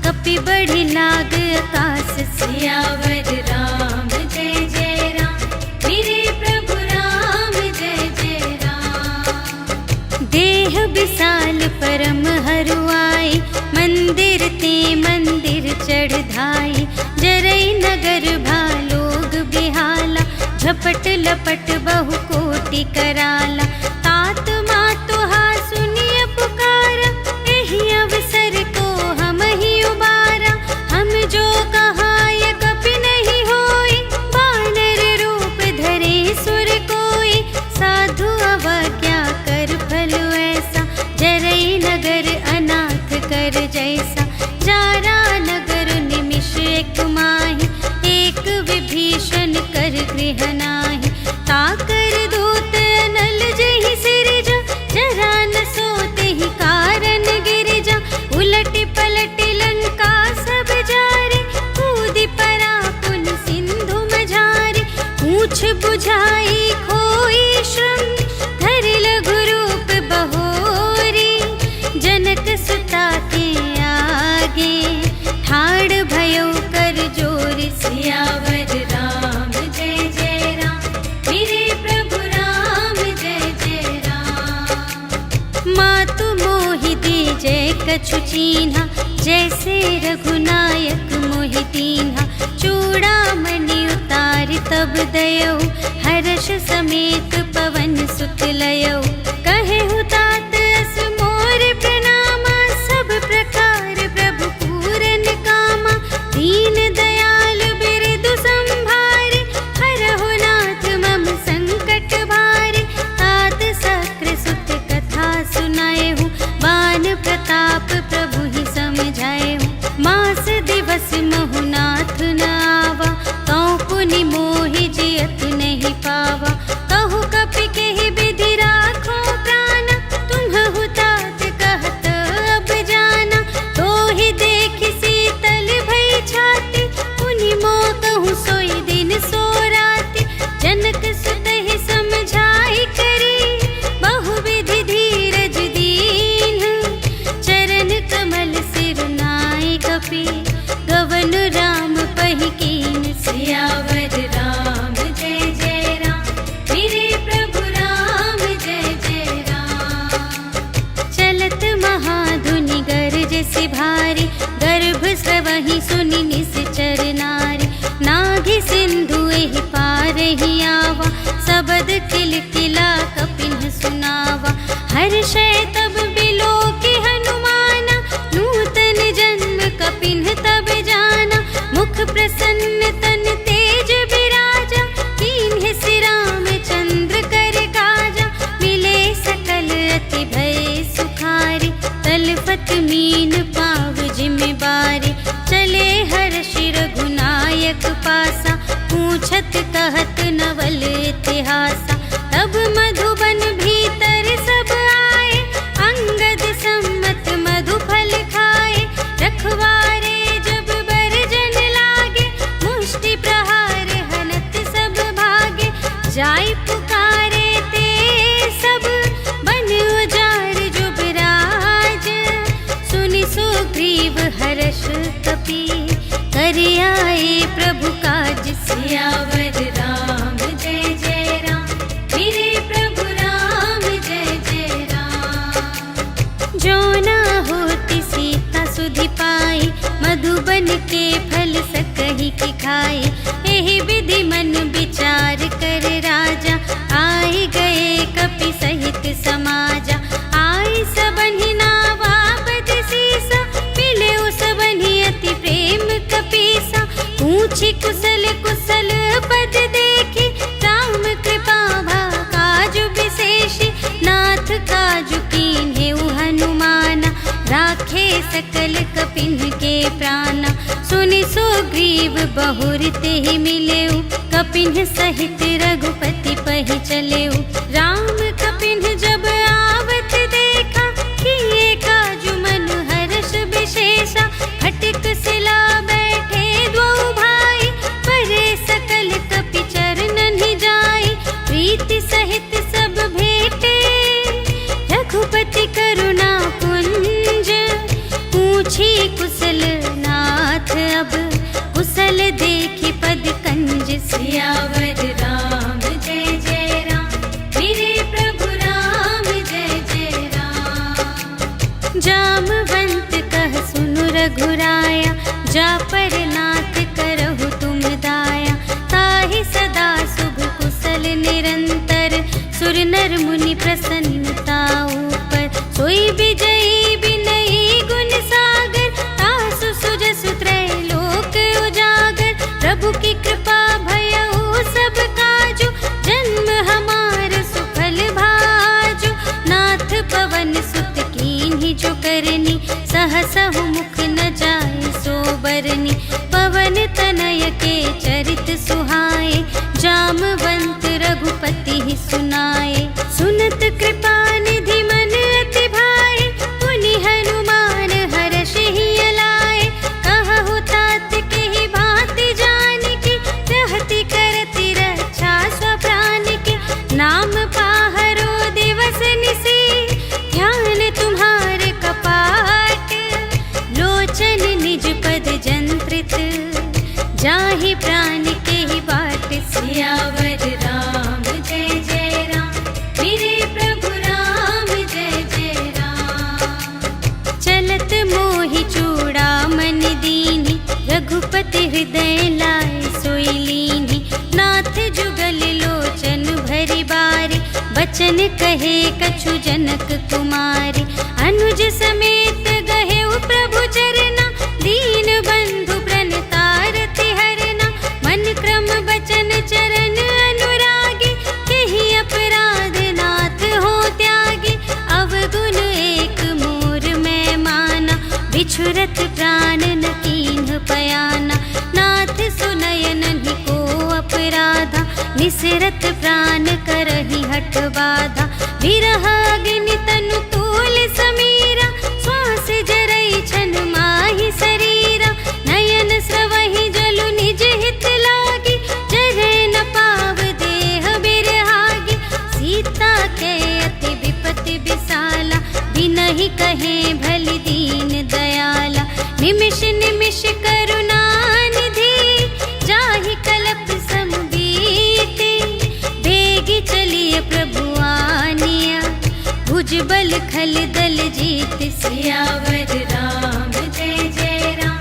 कपि बढ़ि लाग आकाश, सियावर राम जय जय राम, मेरे प्रभु राम जय जय राम। देह विशाल परम हरुआई, मंदिर ते मंदिर चढ़ धाई, जरई नगर भालोग बिहाला, झपट लपट बहु कोटि कराला, तात मातु हा सुनिय पुकारा, एहि अवसर को हम ही उबारा, हम जो कहाय कपि नहीं होई, बानर रूप धरे सुर कोई, साधु अवज्ञा कर फल ऐसा, जरई नगर अनाथ कर जैसा, जारा नगर निमिष एक माही, एक विभीषण कर गृह नाही, ताकर दूत अनल जहि सिरजा, जरा न सोते ही कारण गिरिजा, उलटि पलटि लंका सब जारे, कूदि परा पुन सिंधु मझारे, पूछ बुझाई खोई श्रम, धरि लघु रूप बहोरी, जनक सुता के आगे, ठाड़ भयो कर जोर, सियावर राम जय जय राम, मेरे प्रभु राम जय जय राम। मातु मोहि दीजै कछु चीन्हा, जैसे रघुनायक मोहि दीन्हा, चूड़ामणि उतारि तब दयौ, हर्ष समेत पवन सुत लयौ, कहेहु तात अस मोर प्रणामा, सब प्रकार प्रभु पूरन कामा, दीन दयाल बिरदु संभारे, हरहु नाथ मम संकट भारे, तात सक्र सुत कथा सुनाएहु, बान प्रताप प्रभु ही समझाएहु, मास दिवस महु नाथ न आवा, तौ पुनि मोहि जियत नहीं पावा, कहु कपि केहि विधि राखो प्राण, तुम्हहु तात कहत अब जाना, तोहि देखि शीतल भई छाती, पुनि मोह कहूँ सोई दिन सो राति, जनक सुतहि समझाई करी, बहुविधि धीरज दीन्ह, चरण कमल सिर नाई कपि, गवन राम पहि कीन, सियावर राम जय जय राम, मेरे प्रभु राम जय जय राम। चलत महाधुनि गरज से भारी, गर्भ स्रवहि सुनि निश्चर नारी, नाघि सिंधु एहि पार ही आवा, सबद किलकिला कपिन सुनावा, हर्षै तब बिलोकि हनुमाना, नूतन जन्म कपिन तब जाना, मुख प्रसन्न आए प्रभु काज सियावर राम जय जय राम, मेरे प्रभु राम जय जय राम। जो ना होती सीता सुधि पाई, मधुबन के फल सकहि की खाई। एहि विधि मन विचार कर राजा, आए गए कपि सहित समाजा। आई सबनि नावा पद सीसा, मिले सबनि अति प्रेम कपीसा। पूछी कुशल कुशल पद देखी, राम कृपा भा काजु विशेषी। नाथ काजु कीन्हे हनुमाना, राखे सकल कपिन के प्राणा। सुनि सुग्रीव बहुर तेहि मिलेउ, कपिन सहित रघुपति पहि चलेउ। राम कपिन जब आवत देखा, किए काजु मन हर्ष विशेषा। खटिक सिला बैठे द्वौ भाई, परे सकल कपि चरणन ही जाई। प्रीति सहित सब भेटे, रघुपति करुणा पुंज। पूछी कुशल नाथ अब, कुशल देखी पद कंज। सियावर राम जय जय राम, मेरे प्रभु राम जय जय राम। जामवंत कह सुनु रघुराया, जा पर नाथ करहु तुम दाया। ताहि सदा शुभ कुशल निरंतर, सुर नर मुनि प्रसन्नता ऊपर। सोई विजयी विनयी गुण सागर, तासु सुजसु त्रैलोक उजागर। प्रभु की कृपा भयउ सब काजु, जन्म हमार सुफल भाजु। नाथ पवन सुत कीन्ही जो करनी, सहसहु मुख न जाय सो बरनी। पवन तनय के चरित सुहाए, जामवंत रघुपति ही सुनाए। सुनत कृपा निधि मन अति भाए, पुनि हनुमान हर्षहि अलाए। कहु तात केहि भांति जानकी, रहति करति रक्षा स्वप्राण की। नाम पाहरो दिवस निसी, ध्यान तुम्हारे कपाट। लोचन निज पद जंत्रित, जाहि प्राण के ही बाट। सियावर राम जय जय राम, मेरे प्रभु राम जय जय राम। चलत मोहि चूड़ामन दीन्हि, रघुपति हृदय लाए सोई लीन्हि। नाथ जुगल लोचन भरि बारी, बचन कहे कछु जनक कुमारी। अनुज समेत गहेउ प्रभु चरना, दीन बंधु प्रणतारति हरना। मन क्रम बचन चरण अनुरागी, केहि अपराध नाथ हो त्यागी। अवगुण एक मोर मैं माना, बिछुरत प्राण न कीन्ह पयाना। नाथ सुनयनहि को अपराधा, निसरत प्राण करहि हठ बाधा। विरह अग्नि तनु तूल समीरा, श्वास जरई छन माहि शरीरा। नयन स्रवहि जलु निज हित लागी, जरै न पाव देह बिरहागी। सीता के अति विपति विसाला, बिनहि कहे भलि दीन दयाला। निमिष निमिष करुणा निधि, जाहि कलप सम बीति। बेगी चलिए प्रभु आनिया, भुजबल खल दल जीत। सियावर राम जय जय राम,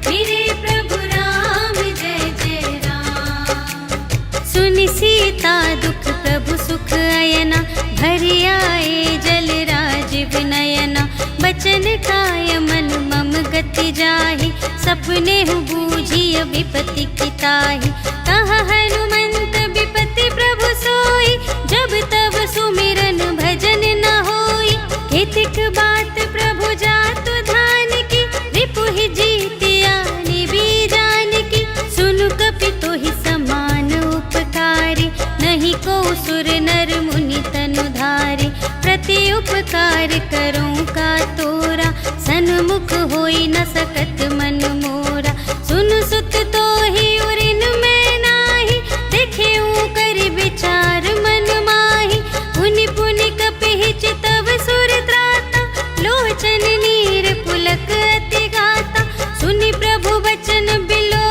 मेरे प्रभु राम जय जय राम। सुनि सीता दुख प्रभु सुख अयना, भरि आए जल राज विनयना। बचन काय मन मम गति जाहि, सपने हु बूझिय विपति की ताहि। कहा हनुमंत विपति प्रभु सोई, जब तब सुमिरन भजन न होई। केतिक बात प्रभु जातु धान की, रिपुहि जीतिया निबी जान की। सुनु कपि तोहि समान उपकारी, नहीं को सुर नर मुनि तनु धारे। प्रति उपकार करूं का तोरा, सन्मुख होई न सकत मन मोरा। सुन सुत तोहि उरिन मैं नाही, देखेऊ कर विचार मन माही। पुनि पुनि कपिहि चितव सुर त्राता, लोचन नीर पुलक अति गाता। सुनि प्रभु बचन बिलो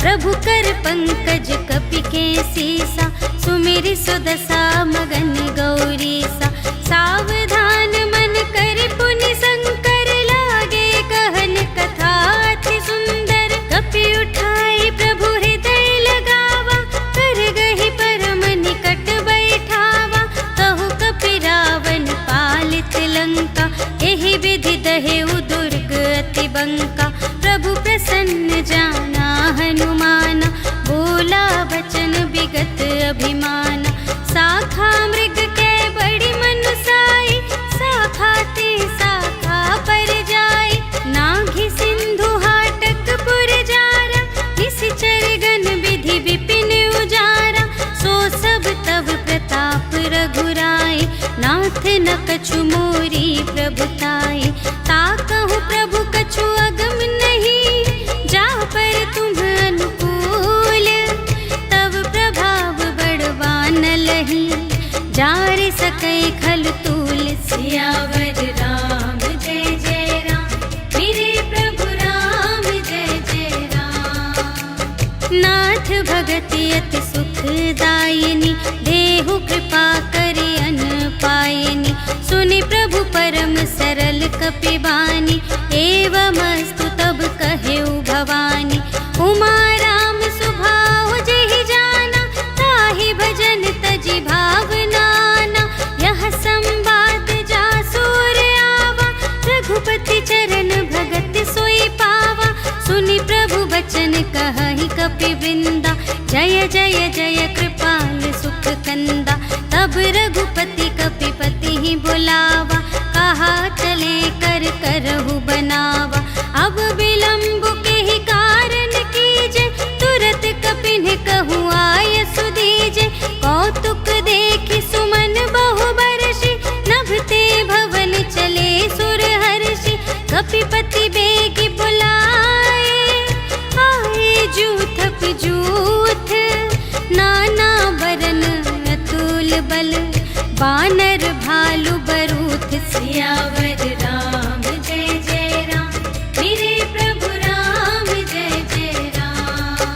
प्रभु कर पंकज कपि के सीसा, सुमिरि सुदशा मगन गौरीसा। सावधान मन कर पुनि शंकर, लागे कहन कथा अति सुंदर। कपि उठाई प्रभु हृदय लगावा, कर गहि परम निकट बैठावा। कहु कपि रावण पालित लंका, एहि विधि दहेउ दुर्ग अति बंका। प्रभु प्रसन्न जाना हनुमाना, बोला बचन विगत अभिमाना। शाखा मृग के बड़ी मनुसाई, शाखा ते शाखा पर जाई। नाघि सिंधु हाटक पुर जारा, निशिचर गण विधि विपिन उजारा। सो सब तव प्रताप रघुराई, नाथ न कछु मोरी प्रभुताई। ताकहु प्रभु कछु अगम नहीं, जा पर तुम अनुकूल। तब प्रभाव बड़वान लही, जार सकै खल तूल। सियावर राम जय जय राम, मेरे प्रभु राम जय जय राम। नाथ भगति अति सुखदायिनी, देहु कृपा करि अन पायिनी। सुनि प्रभु परम सरल कपि बानी, एवमस्तु तब कहेउ भवानी। उमा राम सुभाव जेहि जाना, ताहि भजन तजि भावनाना। यह संवाद जासुर आवा, रघुपति चरण भगत सोई पावा। सुनि प्रभु बचन कहहि कपि वृंदा, जय जय जय कृपाल सुख कंदा। तब रघुपति कपिपति ही बुलावा, कहा चले कर करहु बनावा। अब विलंब के ही कारण कीजे, तुरत कपिन कहु आय सुदीजे। कौतुक देखि सुमन बहु बरषि, नभते भवन चले सुर हर्षि। कपिपति बेगी बुलाए, आए जूथ जूथ। नाना बरन अतुल बल, बानर भालु बरूथ। सियावर राम जय जय राम, मेरे प्रभु राम जय जय राम।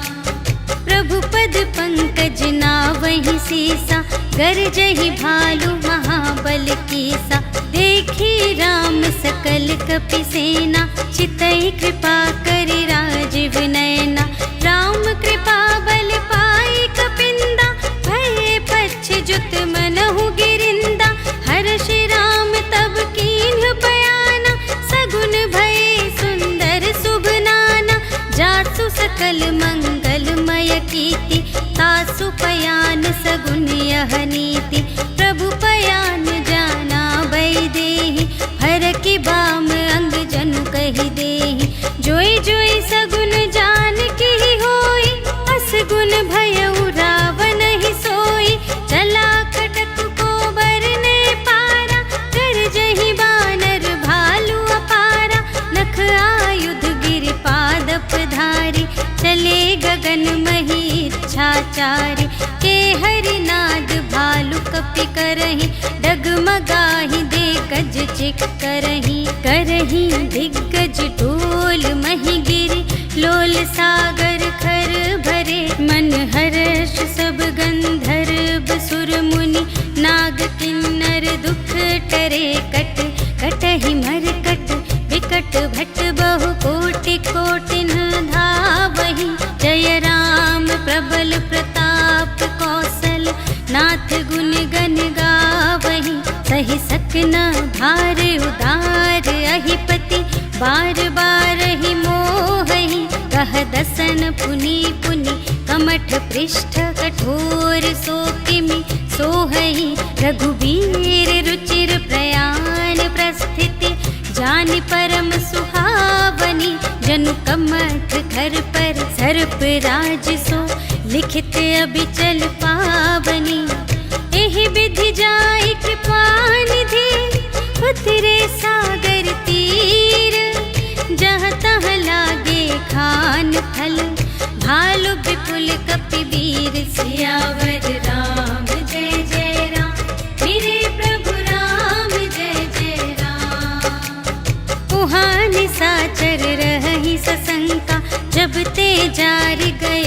प्रभु पद पंकज नावहि सीसा, गरजहि भालु महाबल कीसा। देखी राम सकल कपि सेना, चितहि कृपा करि राजीव नयना। राम कृपा बल पाई कपिंदा, भये पच्छ जुत मनहु गिरिंदा। हर्षि राम तब कीन्ह बयाना, सगुन भये सुंदर शुभ नाना। जासु सकल मंगलमय कीर्ति, तासु पयान सगुन यह नीति। प्रभु पयान जाना बैदेहि, हर की बाम अंग जनु कहि देहि। जोई जोई सगुन जान की होई, असगुन भयउ रावण ही सोई। चला कटक को बरने पारा, गरजहि बानर भालु अपारा। नख आयुध गिरि पादप धारी, चले गगन मही इच्छाचारी। के हरिनाद भालु कपि करहि, डगमगाहि दे गज चिक करहि। करहि दिग्गज ढोल मही गिरि, लोल सागर खर भरे। मन हर्ष सब गंधर्व सुर मुनि, नाग किन्नर दुख टरे। कट कटहि मरकट विकट भट, बहु कोटि कोटिन धावहि। जय राम प्रबल प्रताप कौशल, नाथ गुण गण गावहि। सहि सकना भार उदार अहिपति, बार बार ही मोहहि। कह दसन पुनि पुनि, कमठ पृष्ठ कठोर सो किमि सोहहि। रघुबीर रुचिर प्रयाण प्रस्थिति, जानि परम सुहावनी। जनु कमठ घर पर सर्प राज सो, लिखित अबिचल पावनी। एहि विधि जाई कृपा निधि, उतरे सागर तीर। जहाँ तहाँ लागे खान फल, भालु विपुल कपिवीर। सियावर राम जय जय राम, मेरे प्रभु राम जय जय राम। उहाँ निशाचर रहहि सशंका, जब ते जारि गए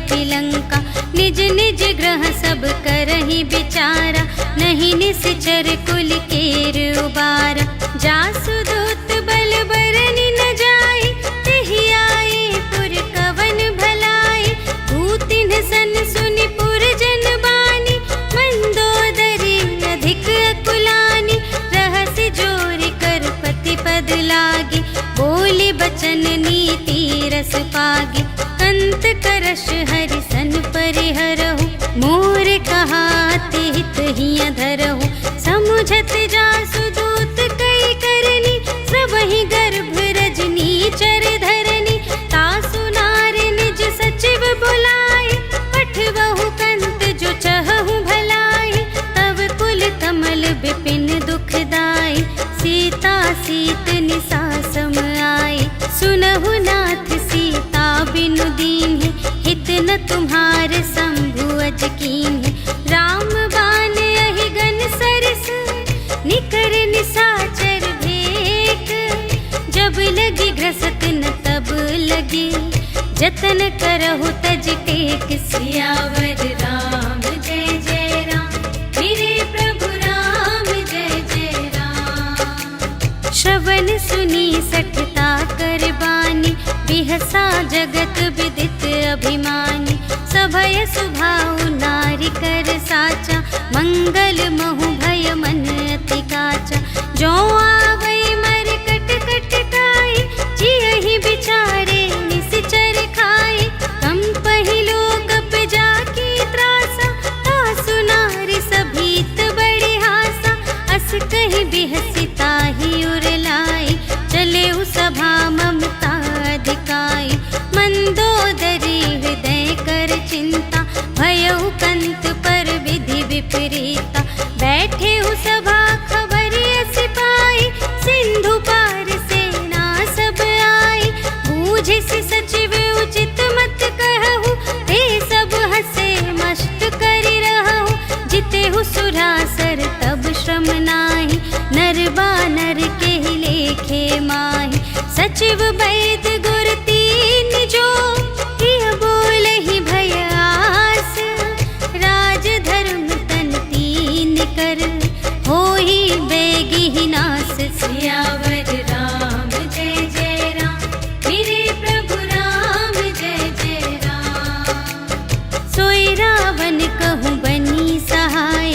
छिपी लंका। निज निज ग्रह सब करहि विचारा, नहीं निश्चर कुल केर उबारा। जासु दूत बल बरनि न जाए, तेहि आए पुर कवन भलाई। भूतिन सन सुनि पुर जन बानी, मंदोदरी अधिक अकुलानी। रहस्य जोर कर पति पद लागे, बोले बचन नीति रस पागे। कंत करश हरि सन परिहरहु, मोर कहाते हित हिय धरहु। समुझत जासु दूत कई करनी, सबहि गर्भ रजनी चर धरनी। तासु नार निज सचिव बुलाए, पठवहु कंत जो चहहु भलाई। तब कुल कमल विपिन दुखदाई, सीता सीत निसा सम आए। सुनहु नाथ सीता बिनु दीन्हि, हित न तुम्हार शंभु अज कीन्हि। राम बान अहिगन सरस, निकर निसाचर भेक। जब लगी ग्रसत न तब लगे, जतन करहु तज टेक। सियावर राम जय जय राम, मेरे प्रभु राम जय जय राम। श्रवण सुनी सठता कर बानी, बिहसा जगत विदित अभिमानी। सभय सुभाउ नारी कर साचा, मंगल महु भय मन अति काचा। जो आवै मर कट कट काई, जियहि बिचारे निश्चर खाई। कम पहिलो कप जाकी त्रासा, तासु नारी सभीत बड़े हासा। अस कहि बिहसी ताहि उर लाई, चले सभा ममता अधिकाई। मंदोदरी हृदय कर चिंता, भयउ कंत पर विधि विपरीता। बैठे सभा खबर अस पाई, सिंधु पार सेना सब आई। बूझिसि सचिव उचित मत कहु, ते सब हसे मस्त करि रहु। जितेहु सुरासर तब श्रम नाही, नर बानर केहि लेखे माहि। सचिव वैद गुर तीन जो, हिय बोलहि भय आस। राज धर्म तन तीन कर, होहि बेगिहि नास। सियावर राम जय जय राम, मेरे प्रभु राम जय जय राम। सोई रावण कहूँ बनी सहाय,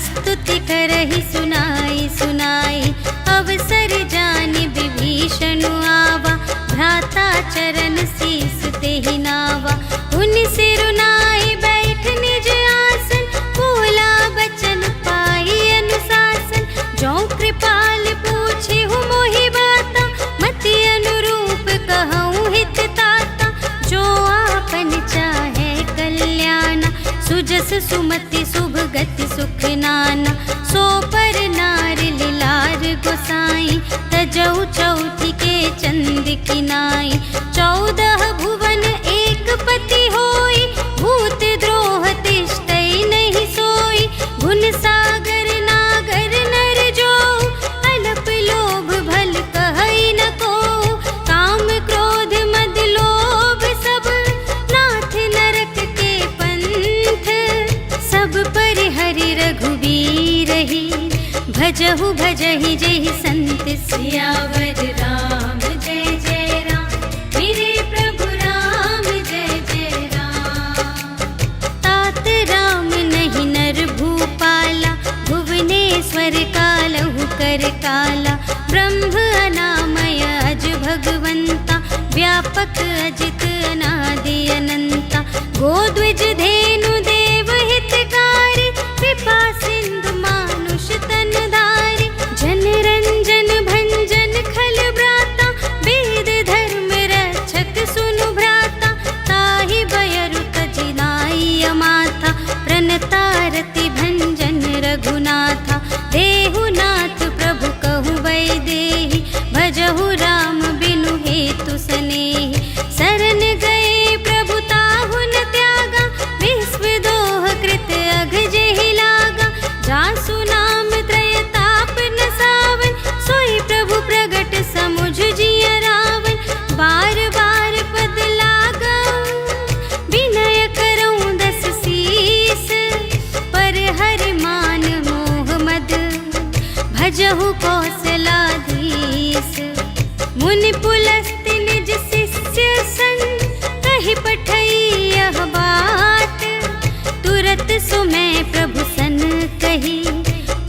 स्तुति करहि सुनाई सुनाई। अवसर जानि विभीषण आवा, भ्राता चरण शीस तेहि नावा। उनि सिरुनाई बैठ निज आसन, बोला बचन पाई अनुशासन। जो कृपाल पूछिहु मोहि बाता, मति अनुरूप कहूँ हित ताता। जो आपन चाहे कल्याणा, सुजस सुमति शुभ गति सुख नाना। सो पर नार लिलार गोसाई, तजौ चौथी के चंद किनाई। 14 भुवन एक पति होई, भूत द्रोह तिष्ठै नहीं सोई। गुण सागर नागर नर जो, अलप लोभ भल कहै न को। काम क्रोध मद लोभ सब, नाथ नरक के पंथ। सब पर हरि रघुवीर ही, भजहु भजहि जेहि संत। सियावर राम जय जय राम, मेरे प्रभु राम जय जय राम। तात राम नहीं नर भूपाला, भुवनेश्वर कालहु कर काला। ब्रह्म अनामय अज भगवंता, व्यापक अजित अनादि अनंता। गोद्विज धेनु देव हितकारी, कृपा सिंधु मानुष तन धारी। जन रंजन भंजन खल ब्राता, वेद धर्म रक्षक सुनु भ्राता। ताहि बयरु तजिनाई अमाथा, प्रणतारति भंजन रघुनाथा। देहु नाथ प्रभु कहु वैदेही, भजहु राम बिनु हेतु सनेही। शरण गए प्रभु ताहु न त्यागा, विश्व दोह कृत अघ जेहि लागा। जासु नाम त्रय ताप न सावन, सोई प्रभु प्रगट समुझ जिय रावण। बार बार पद लागा, विनय भजहु कौशलाधीश। मुनि पुलस्त्य निज शिष्य संग कहि पठई यह बात। तुरत सुमय प्रभु सन कही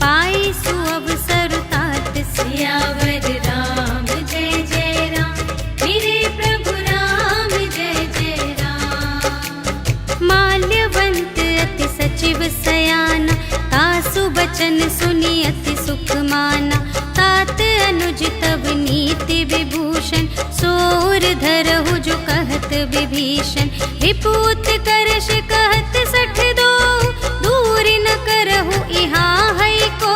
पाई सुअवसर तात। सियावर राम जय जय राम, मेरे प्रभु राम जय जय राम। माल्यवंत अति सचिव सयाना, तासु बचन सुनि अति सुख माना। तात अनुज तब नीति विभूषण, सोर धरहु जो कहत विभीषण। रिपुत करश कहत सठ दो, दूर न करहु इहाँ है को।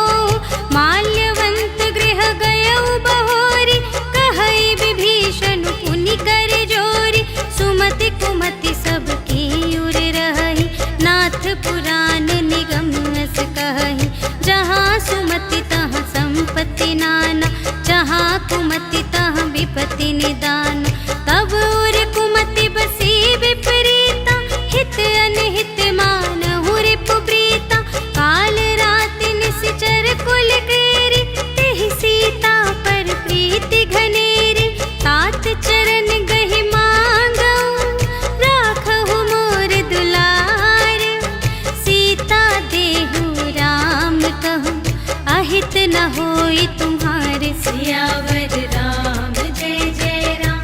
माल्यवंत गृह गयउ बहोरी, कहई विभीषण पुनि कर जोरी। सुमति कुमति सबके उर रही, नाथ पुराण निगम अस कहई। जहाँ सुमति तहाँ संपत्ति नाना, जहाँ कुमति तहाँ विपत्ति निदान। तब उर कुमति बसी विपरीता, हित अनहित मानहु रिपु प्रीता। काल रात निशिचर कुल केरी, तेहि सीता पर प्रीति घनेरी। तात चरण गहि मांगऊ, राखहु मोर दुलार। सीता देहु राम कहूँ, अहित न होई तुम्हारे। सियावर राम जय जय राम,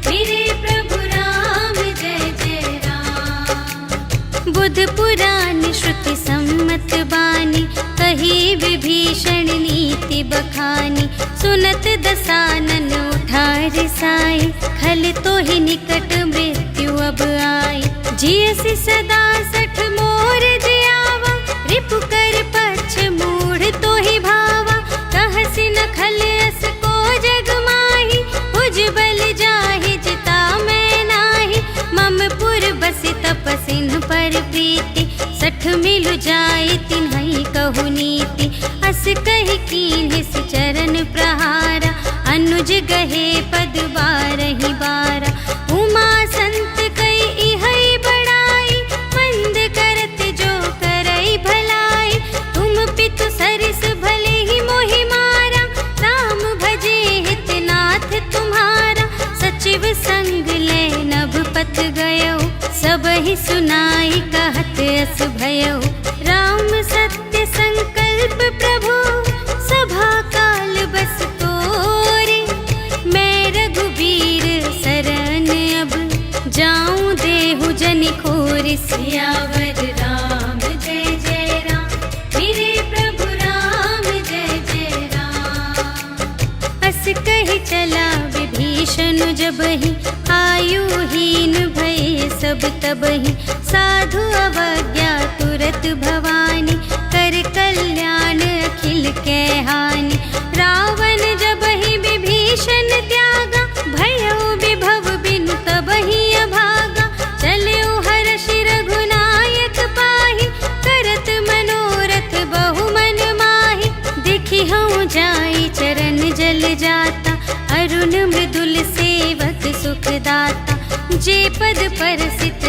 मेरे प्रभु राम जय जय राम। बुध पुराण श्रुति सम्मत बानी, कही विभीषण नीति बखानी। सुनत दसानन उठा रिसाई, खल तो ही निकट मृत्यु अब आई। जियसि सदा सठ मोर जियावा, रिपु कर पक्ष मूढ़ तो ही भावा। कहसि न खल अस को जग माही, भुज बल जाहि जिता मैं नाही। मम पुर बसि तपसिन पर प्रीति, सठ मिलु जाई तिन्हई कहु नीति। अस कहि कीन्हिस चरण प्रहारा, अनुज गहे पद बारहि बारा। उमा संत कई इहई बड़ाई, मंद करत जो करई भलाई। तुम पितु सरिस भले ही मोहि मारा, राम भजे हित नाथ तुम्हारा। सचिव संग ले नभ पथ गयो, सबहि सुनाई कहत अस भयो। राम सत्य संकल्प प्रभु, सभा काल बस तोरे। मैं रघुबीर शरण अब, जाऊं देहु जनि खोरि। सियावर राम जय जय राम, मेरे प्रभु राम जय जय राम। अस कहि चला विभीषण जबहि, आयुहीन भये सब तबहि। साधु अवज्ञा तुरत भवानी, कर कल्याण अखिल कै हानि। रावण जबहि विभीषण त्यागा, भयउ विभव बिनु तबहि अभागा। चलऊ हर्षि रघुनायक पाहि, करत मनोरथ बहु मन माहि। देखि हऊँ जाई चरण जल जाता, अरुण मृदुल सेवक सुखदाता। जे पद परसित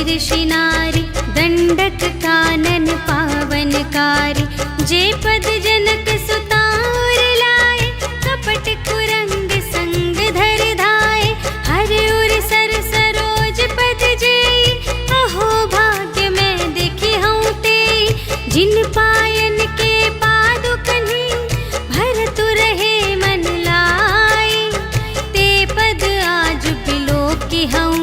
ऋषि नारी, दंडक कानन पावनकारी। जे पद जनक सुता उर लाए, कपट कुरंग संग धर धाए। हर उर सर सरोज पद जेई, अहो भाग्य मैं देखी हूँ तेई। जिन पायन के पादुकन्हि, भरतु रहे मन लाई। ते पद आज बिलोकी हूँ,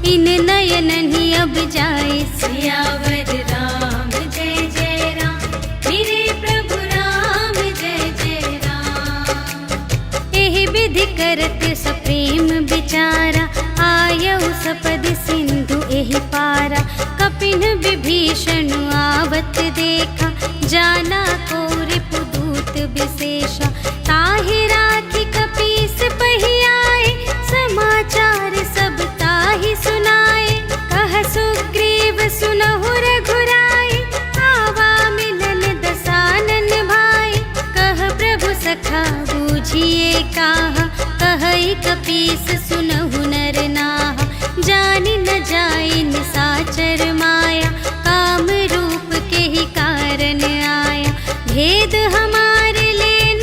इन नयनहि अब जाए। सियावर राम जय जय राम, मेरे प्रभु राम जय जय राम। एहि विधि करत सप्रेम विचारा, आयउ सपद सिंधु एहि पारा। कपिन विभीषण आवत देखा, जाना को रिपुदूत विशेषा। ताहि राखी कपीस पहि आए, समाचार सब ताहि सुनाए। कह सुग्रीव सुनहु रघुराई, आवा मिलन दसानन भाई। कह प्रभु सखा बूझिए काहा, कहई कपीस सुनहु नर नाहा। जानि न जाई निसाचर माया, काम रूप के ही कारण आया। भेद हमारे ले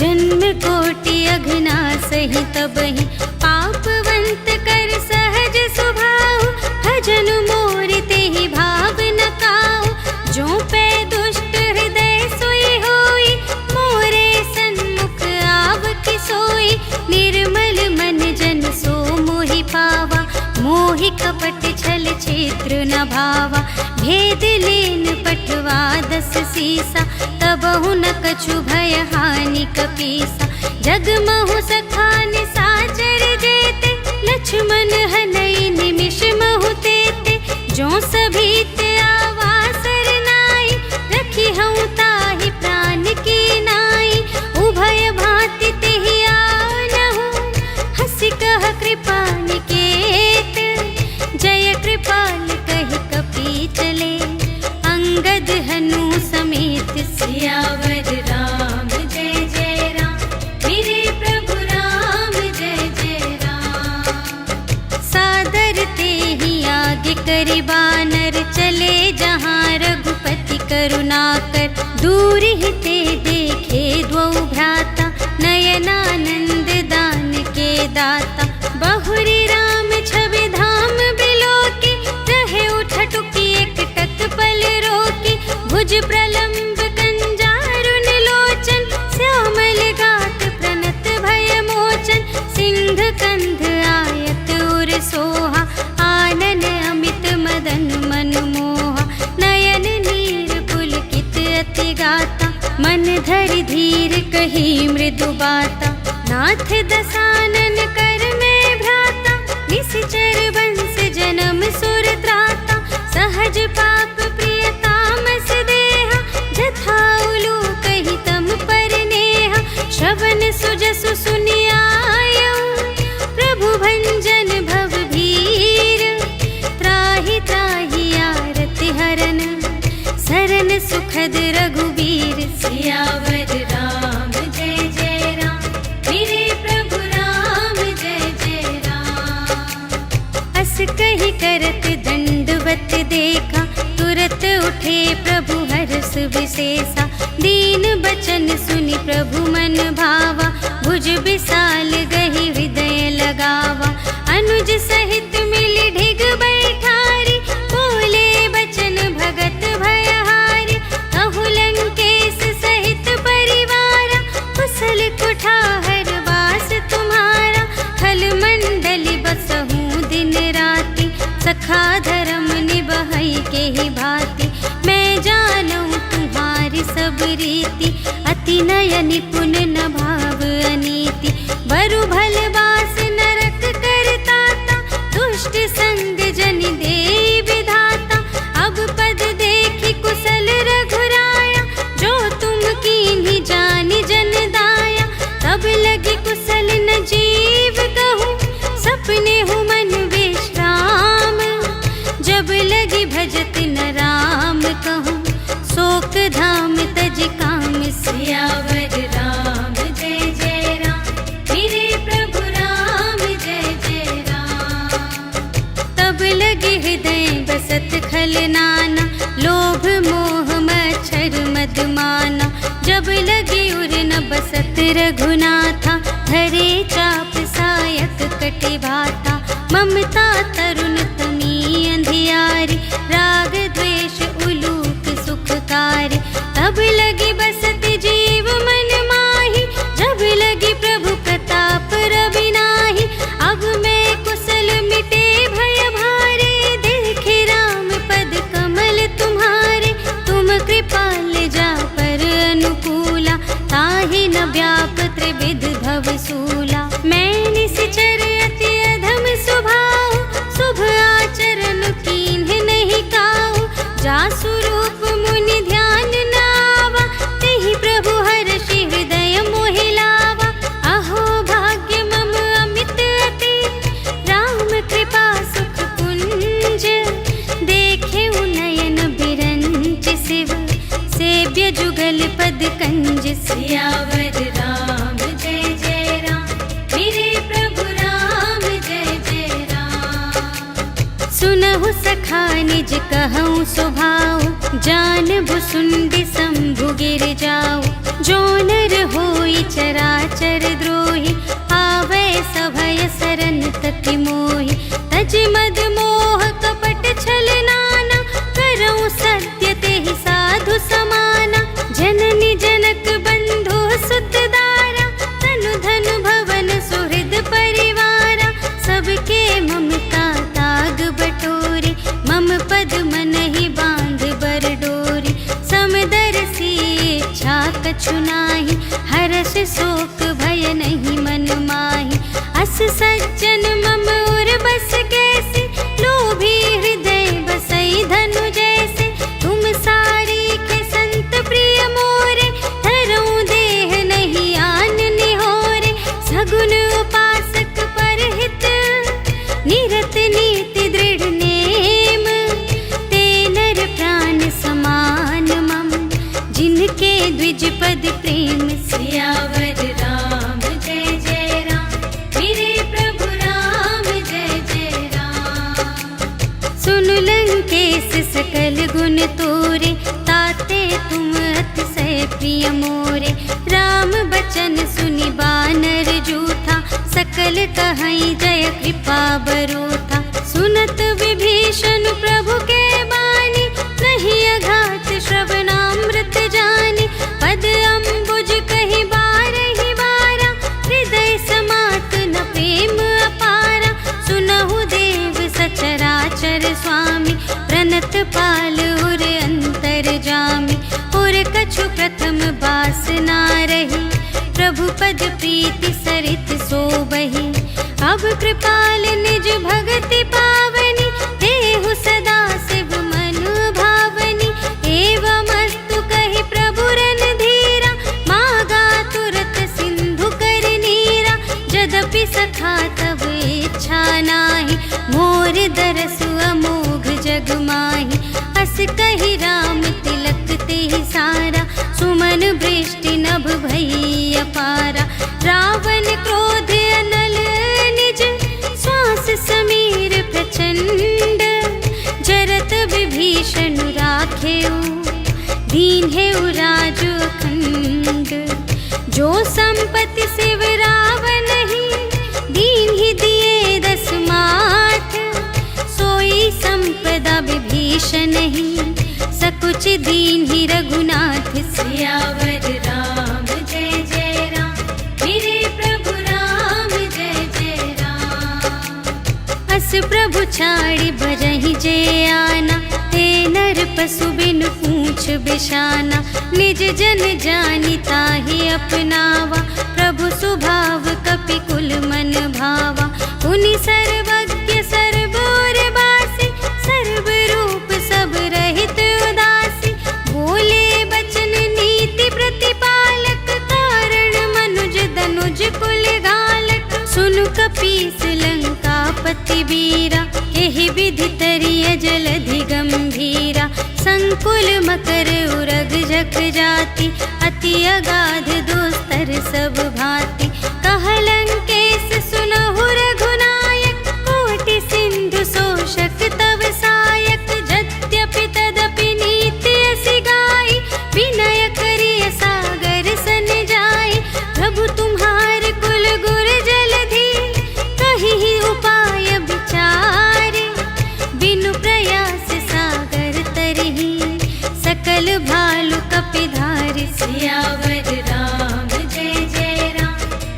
जन्म कोटि अघना सही तबहि पापवंत कर सहज स्वभाव भजन मोर तेहि भाव न काऊ जो पै दुष्ट हृदय सोई होई मोरे सन्मुख आव कि सोई निर्मल मन जन सो मोहि पावा मोहि कपट छल क्षेत्र न भावा भेद लेन पठवा 10 सीसा तबहु न कछु भय हानि कपीसा जगमहु सखा निसाचर जेते लक्ष्मण हनई निमिष महु तेते जो सभीत आवासर नाई रखी हूँ ताहि प्राण की नाई उभय भांति तेहि आनहु हंसी कह कृपा निकेत जय कृपाल कहि कपी चले अंगद हनु समेत सियावर राम जय जय राम मेरे प्रभु राम जय जय राम सादर तेहि आगे करि बानर चले जहाँ रघुपति करुणाकर दूर ही ते देखे द्वौ भ्राता नयनानंद दान के दाता बहुरी राम छवि धाम बिलोकी रहे उठटुकी एकटक पल रोकी भुज प्रलंब कंजारुन लोचन श्यामल गात प्रणत भय मोचन सिंह कंध आयत उर सोहा आनन अमित मदन मनमोहा नयन नीर पुलकित अति गाता मन धरि धीर कही मृदु बाता नाथ दसानन कर में भ्राता निश्चर वंश जन्म सुर त्राता सहज पाप प्रिय तामस देहा जथा उलू कही तम पर नेहा श्रवण सुजसु सुनियायऊ प्रभु भंजन भव भीर त्राहि त्राहि आरति हरन सरन सुखद रघुवीर सियावर राम जय जय राम मेरे प्रभु राम जय जय राम अस कही करत दंडवत देखा तुरत उठे प्रभु हर्ष विशेषा दीन बचन सुनि प्रभु मन भावा भुज विशाल गहि हृदय लगावा अनुज सहित मिली ढिग बैठारी बोले बचन भगत भयहारी कहु लंकेश सहित परिवारा कुशल कुठार वास तुम्हारा खल मंडली बसहूँ दिन राति सखा धर्म निबहई के ही भांति मैं जानूं तुम्हारी सब रीति अति नय निपुण न भाव अनीति बरु भल बास नरक करताता दुष्ट संग जन दे विधाता अब पद देखी कुशल रघुराया जो तुम कीन्ही जानि जन दाया तब लगी कुशल न जीव कहूँ सपने हूँ मन विश्राम जब लगी भजत न राम कहूँ शोक धाम तज काम सियावर राम जय जय राम मेरे प्रभु राम जय जय राम तब लगे हृदय बसत खल नाना लोभ मोह मच्छर मदमाना जब लगे उर न बसत रघुनाथा धरे चाप सायक कटे भाता ममता तरुण तमी अंधियारी राग द्वेष उलूक सुखकारी तब लगी बसत जीव मन माही जब लगी प्रभु प्रताप रवि नाही अब मैं कुशल मिटे भय भारे देखे राम पद कमल तुम्हारे तुम कृपाल जा पर अनुकूला ताहि न व्याप त्रिविध भव सूला मैं निश्चर अति अधम स्वभाव शुभ आचरण कीन्ह नहीं काऊ जा स्वरूप मुनि ध्यान नावा तेहि प्रभु हर्षि हृदय मोहि लावा अहो भाग्य मम अमित अति राम कृपा सुख कुंज देखे नयन बिरंच शिव सेव्य जुगल पद कंज सियावर राम जय जय राम मेरे प्रभु राम जय जय राम सुनहु सखा निज कहूँ स्वभाव जान भुसुंडी शंभु गिर जाओ जो नर हो होई चराचर द्रोही, आवे सभय सरन तक मोहि। तज मद मोह कपट छल नाना, करऊँ सत्य तेहि साधु समाना। जननी जनक बंधु सुत दारा, तनु धन भवन सुहृद परिवारा। सबके ममता ताग बटोरी, मम पद मन ही बांध बर डोरी। समदर्शी इच्छा कछु नाही, हर्ष शोक भय नहीं मन माही। अस सज्जन मम उर बस कैसे, लोभी हृदय बसई धनु जैसे। तुम सारी के संत प्रिय मोरे, धरऊँ देह नहीं आन निहोरे। सगुन उपासक परहित, निरत नीति दृढ़ नेम। ते नर प्राण समान मम, जिनके द्विज पद प्रेम। सियावर राम जय जय राम, मेरे प्रभु राम जय जय राम। सुन लंकेश सकल गुण तोरे, ताते तुम अतिशय प्रिय मोरे। राम बचन सुनि बानर जूथा, सकल कहई जय कृपा बरूथा। सुनत विभीषण प्रभु के बानी, नहीं अघात श्रवणामृत जानी। पद अम्बुज कहि बारहि बारा, हृदय समात न प्रेम अपारा। सुनहु देव सचराचर स्वामी, प्रणत पाल उर अंतर जामी। उर कछु प्रथम बास ना रही, प्रभु पद प्रीति सरित सोबहि। अब कृपाल निज भगति पावनी, देहु सदा शिव मन भावनी। एवं अस्तु कहि प्रभु रणधीरा, मागा तुरत सिंधु कर नीरा। यद्यपि सखा तब इच्छा नाही, मोर दरसु अमोघ जग माही। अस कहि राम तिलक तेहि सारा, सुमन वृष्टि नभ भई अपारा। रावण क्रोध अनल निज, श्वास समीर प्रचंड। जरत विभीषण राखेउ, दीन्हेउ राजु अखंड। जो संपत्ति शिव रावण ही, दीन्हि दिए दस माठ। सोई संपदा विभीषण ही, सकुच दीन्हि रघुनाथ। सियावर राम जय जय राम, मेरे प्रभु राम जय जय राम। अस प्रभु छाड़ि भजहि जे आना, ते नर पशु बिनु पूछ बिशाना। निज जन जानि ताहि अपनावा, प्रभु सुभाव कपि कुल मन भावा। पुनि सर्वज्ञ सर्वोर बासी, सर्व रूप सब रहित उदासी। बोले बचन नीति प्रतिपालक, कारण मनुज दनुज कुल घालक। सुनु कपीस लंकापति वीरा, एहि विधि तरिय जलधि गंभीरा। संकुल मकर उरग जख जाति, अति अगाध दोस्तर सब भांति। कह लंकेश सुनहु रघुनायक, कोटि सिंधु शोषक तव सायक। यद्यपि तदपि नीति असि गाई, विनय करिय सागर सन जाई। प्रभु तुम्हार कुल गुर जलधि, कहि उपाय विचारे। बिनु प्रयास सागर तरहि, सकल भालु कपिधारि। सियावर राम जय जय राम,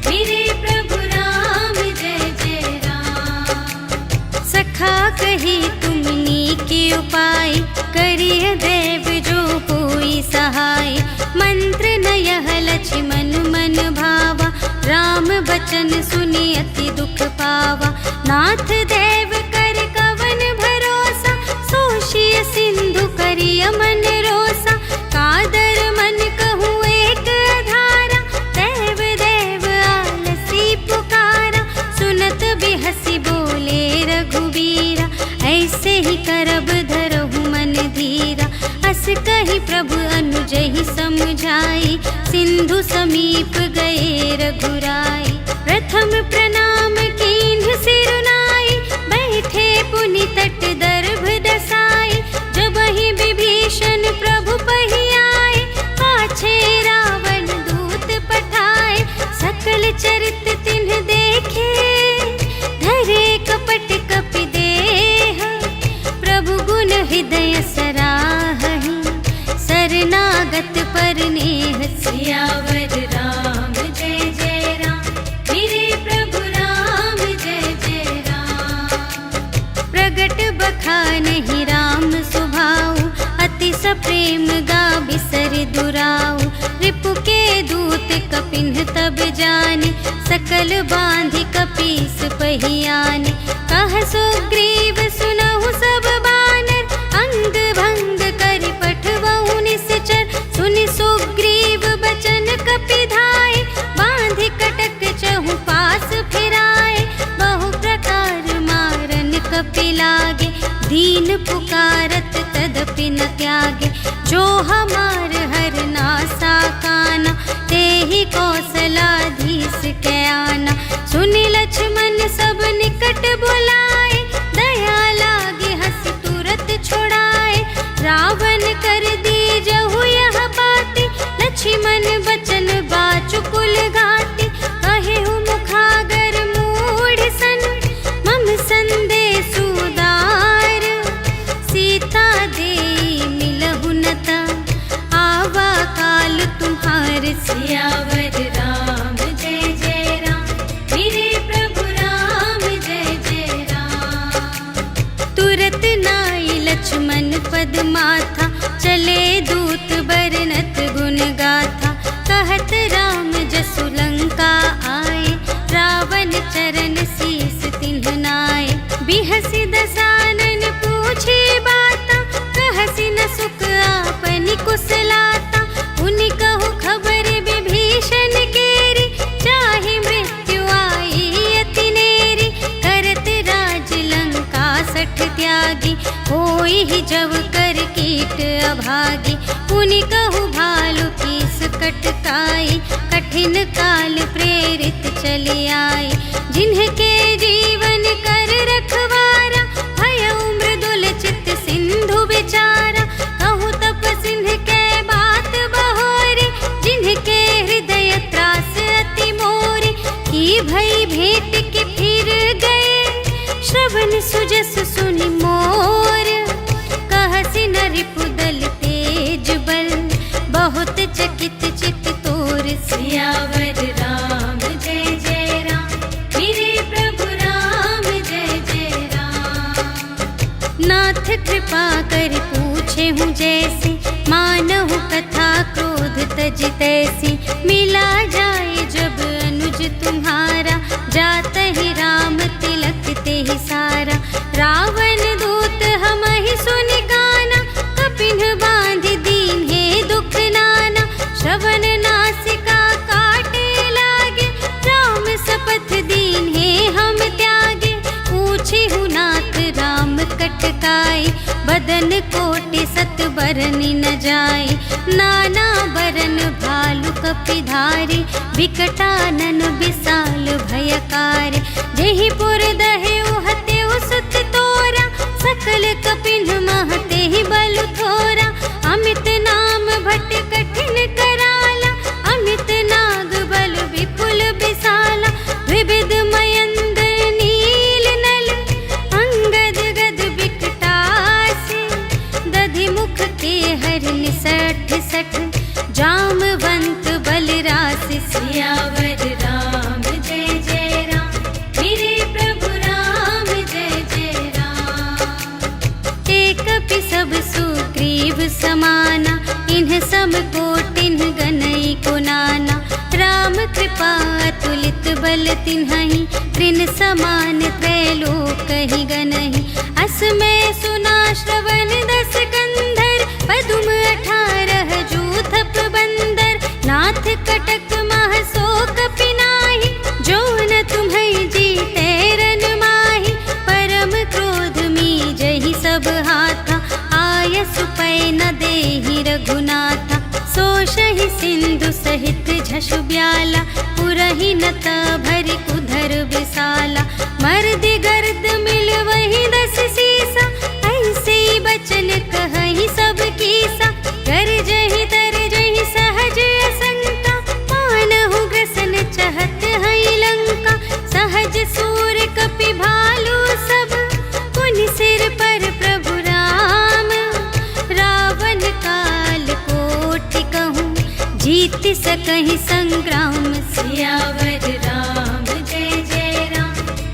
मेरे प्रभु राम जय जय राम। सखा कही तुमनी के उपाय, करिय देव जो कोई सहाय। मंत्र न यह लक्ष्मण मन भावा, राम बचन सुनि अति दुख पावा। नाथ देव कर कवन भरोसा, सोषिय सिंधु करिय मन रोसा। कादर मन कहूँ एक आधारा, देव देव आलसी पुकारा। सुनत बिहसी बोले रघुबीरा, ऐसे ही करब धरहु मन धीरा। अस कहि प्रभु अनुजहि समझाई, सिंधु समीप गए रघुराई। प्रथम प्रणाम कीन्ह सिरुनाई, बैठे पुनि तट दर्भ दसाई। जबहि विभीषण प्रभु पहियाए, पाछे रावण दूत पठाए। प्रेम गा बिसर दुराऊ। रिपु के दूत कपिन्ह तब जाने, सकल बांधि कपीस पहियाने। कह सुग्रीव सुनहु सब बानर, अंग भंग करि पठवहु निश्चर। सुनि सुग्रीव बचन कपि धाय, बांधि कटक चहु पास फिराए। बहु प्रकार मारन कपि लागे, दीन पुकारत तदपि न त्यागे। जो हमार हर नासा काना, तेहि कौशलाधीश के आना। सुनि लक्ष्मण सब निकट बुलाए, दया लागे हंस तुरत छुड़ाए। रावण कर दीजहु यह बाती, लक्ष्मण बचन बाचुकुल घाटी। कहेहु मुखागर मूढ़ सन, मम संदेश उदार। सीता देई मिलहु न ता, आवा काल तुम्हार। सियावर राम जय जय राम, मेरे प्रभु राम जय जय राम। तुरत नाई लक्ष्मण पद माथा, चले दूत बरनत गुण गाथा। कहत राम जसु लंका आए, रावण चरण शीस तिन्ह नाए। बिहसि दसानन पूछे बाता, कहसि न सुख आपनि कुशलाता। उनि कहु खबर विभीषण केरी, चाहे मृत्यु आई अति नेरी। करत राज लंका सठ त्यागी, होई जब कर कीट अभागी। उनि कहु भालु कीस कटकाई, कठिन काल प्रेरित चली आई। जिन्हके जीवन कर रखवारा, भयउ मृदुल चित सिंधु विचारा। कहु तप सिंध के बात बहोरी, जिन्हके हृदय त्रास अति मोरी। की भई भेंट के फिर गए, श्रवण सुजस सुनि मोर। कहसि न रिपुदल तेज बल, बहुत चकित चित तोर। सियावर राम जय जय राम, मेरे प्रभु राम जय जय राम। नाथ कृपा कर पूछे हूँ जैसे, मानहु कथा क्रोध तज तैसी। मिला जाए जब अनुज तुम्हारा, जात ही राम तिलक ते ही सारा। रावण दूत हमहि सुनि गाना, कपिन्ह बांधि दीन्हे दुख नाना। श्रवण नासिका काटे लागे, राम शपथ दीन्हे हम त्यागे। पूछे हु नाथ राम कटकाई, बदन कोटि सत बरनि न जाई। नाना बरन भालु कपि धारी, विकटानन विशाल भयकारी। जेहि पुर दहेउ हतेउ सुत तोरा, सकल कपिन्ह महते ही बल थोरा। अमित नाम भट कठिन कराला, अमित नाग बल विपुल विशाला। विविध मयंद नील नल, अंगद गद विकटासी। दधि मुख के हरिनि सठ सठ, जामवंत बलरासि। सियावर राम जय जय राम, मेरे प्रभु राम जय जय राम। एक कपि सब सुग्रीव समाना, इन्ह सम कोटिन्ह गनई को नाना। राम कृपा अतुलित बल तिन्हहि, त्रिन समान त्रैलोक ही गनहि। असमय सुना श्रवण दस कंधर, पदुम 18 जूथप बंदर। नाथ कटक मह शोक पिनाहि, जो न तुम्हें जीते रन माहि। परम क्रोध मीजहि सब हाथा, आयसु पै न देहि रघुनाथा। सोषहि सिंधु सहित झषु ब्याला, पुरहि न भरि कुधर विशाला। मर्दि गर्द मिल वही 10 सीसा, ऐसे बचन कहहि सब कीसा। गरजहि तरजहि सहज असंका, मानहु ग्रसन चहत हई लंका। सहज सूर कपि भालु सब, पुनि सिर पर प्रभु राम। रावण काल कोटि कहूँ, जीत सकहि संग्राम। सियावर राम जय जय राम,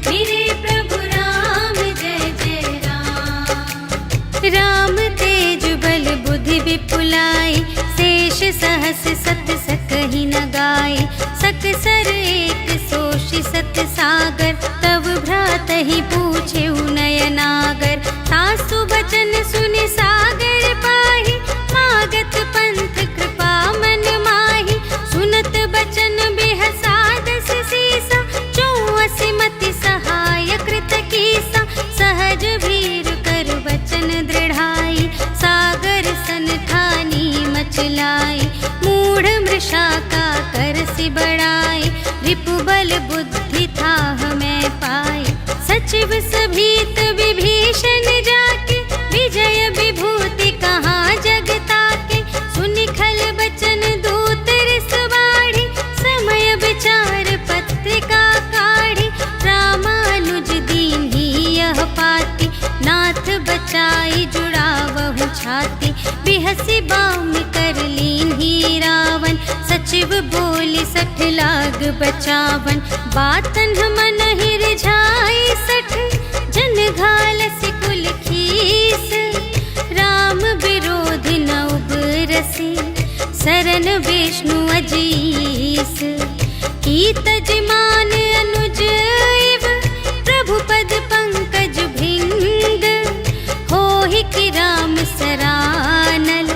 मेरे प्रभु राम जय जय राम। राम तेज बल बुद्धि विपुलाई, शेष सहस सत सकहि न गाय। सकसर एक सोषि सत सागर, तव भ्रातहि पूछे नयनागर। सासु बचन सुनि सागर पाहि, मागत पंथ कृपा मन माहि। सुनत बचन बेहसादस सीसा, चौअसि मति सहाय कृत कीसा। सहज भीर कर बचन दृढ़ाई, सागर सन ठानी मचलाई। मूढ़ मृषा का करसि बढ़ाई, रिपुबल बुद्धि थाह मैं पाई। सचिव सभीत विभीषण जाके, विजय विभूति कहाँ जग ताके। सुनि खल बचन दूत रिस बाढ़ी, समय विचार पत्रिका काढ़ी। रामानुज दीन्ही यह पाती, नाथ बचाई जुड़ावहु छाती। बिहसि बाम कर लीन्ही रावण, सचिव बोली सठ लाग बचावन। बातन मन ही रिझाई सठ, जन घालसि कुल खीस। राम विरोधि न उबरसि, सरन विष्णु अजीस। की तजमान अनुज इव, प्रभु पद पंकज भिंग। होहि कि राम सरानल,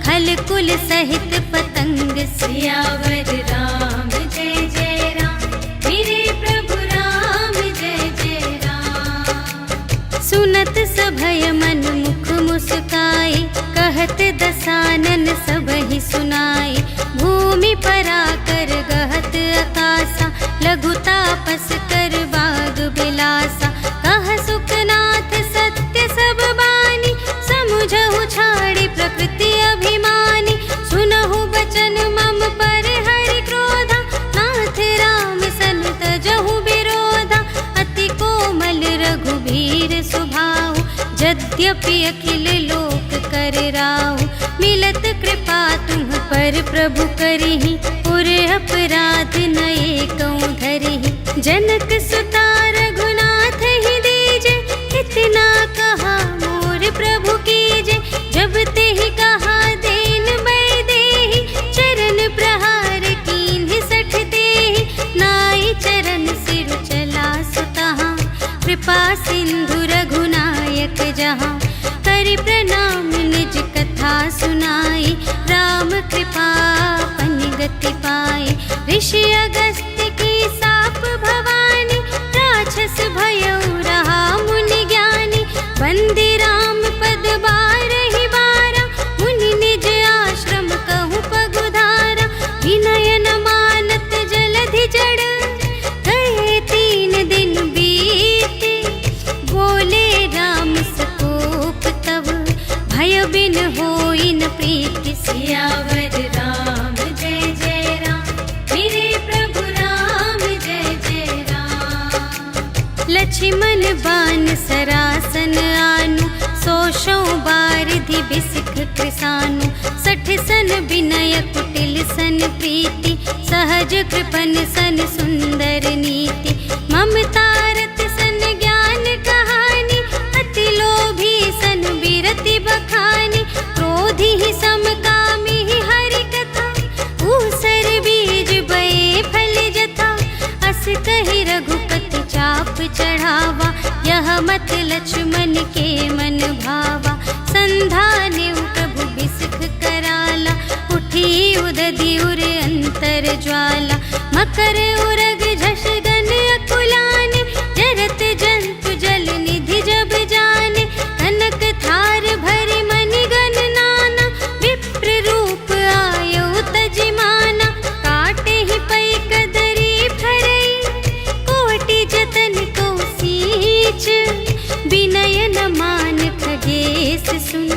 खल कुल सहित पतंग। सियावर राम जय जय राम, मेरे प्रभु राम जय जय राम। सुनत सभय मन मुख मुस्काई, कहत दसानन सबहि सुनाई। भूमि पराकर गहत आकासा, लघु तापस कर बाग बिलासा। कह सुखनाथ सत्य सब बानी, समुझहु छाड़ी प्रकृति अभिमानी। सुनहु बचन मम पर हरि क्रोधा, नाथ राम सन तजहु विरोधा। अति कोमल रघुबीर सुभाऊ, यद्यपि अखिल लोक कर राऊ। मिलत कृपा तुम पर प्रभु करिहि, पुर अपराध न एकौ धरिहि। जनक सुता रघुनाथ ही दीजे, इतना कहा मोर प्रभु कीजे। जब तेहि कहा देन बै देहि, चरण प्रहार कीन्हि सठ देहि। नाई चरण सिर चला सुतहाँ, कृपा सिंधु रघुनायक जहाँ। करि प्रणाम निज कथा सुनाई, राम कृपा पनि गति पाई। ऋषि अगस्त्य की साप भवानी, राक्षस भयउ रहा मुनि ज्ञानी। बंदी राम पद बारहि बारा, मुनि निज आश्रम कहु पगुधारा। विनय न मानत जलधि जड़, गए 3 दिन बीते। बोले राम सकोप तब, भय बिन होई न प्रीति। सियावर राम जय जय राम, मेरे प्रभु राम जय जय राम। लक्ष्मण बान सरासन आनु, सोषों बारिधि बिसिख कृसानु। सठ सन विनय कुटिल सन प्रीति, सहज कृपन सन सुंदर नीति। ममता रत सन ज्ञान कहानी, अति लोभी सन बिरति बखानी। क्रोधी ही समकामी ही हरि कथा, ऊसर बीज बये फल जथा। अस कहि रघुपति चाप चढ़ावा, यह मत लक्ष्मण के मन भावा। संधाने प्रभु बिसिख कराला, उठी उदधि उर अंतर ज्वाला। मकर उरग झष गन अकुलाने, जरत जंतु जल निधि जब जाने। कनक थार भरि मनि गण नाना, विप्र रूप आयो तजिमाना। काटे ही पै कदरी फरई, कोटि जतन को सींच। विनय न मान खगेश सुन,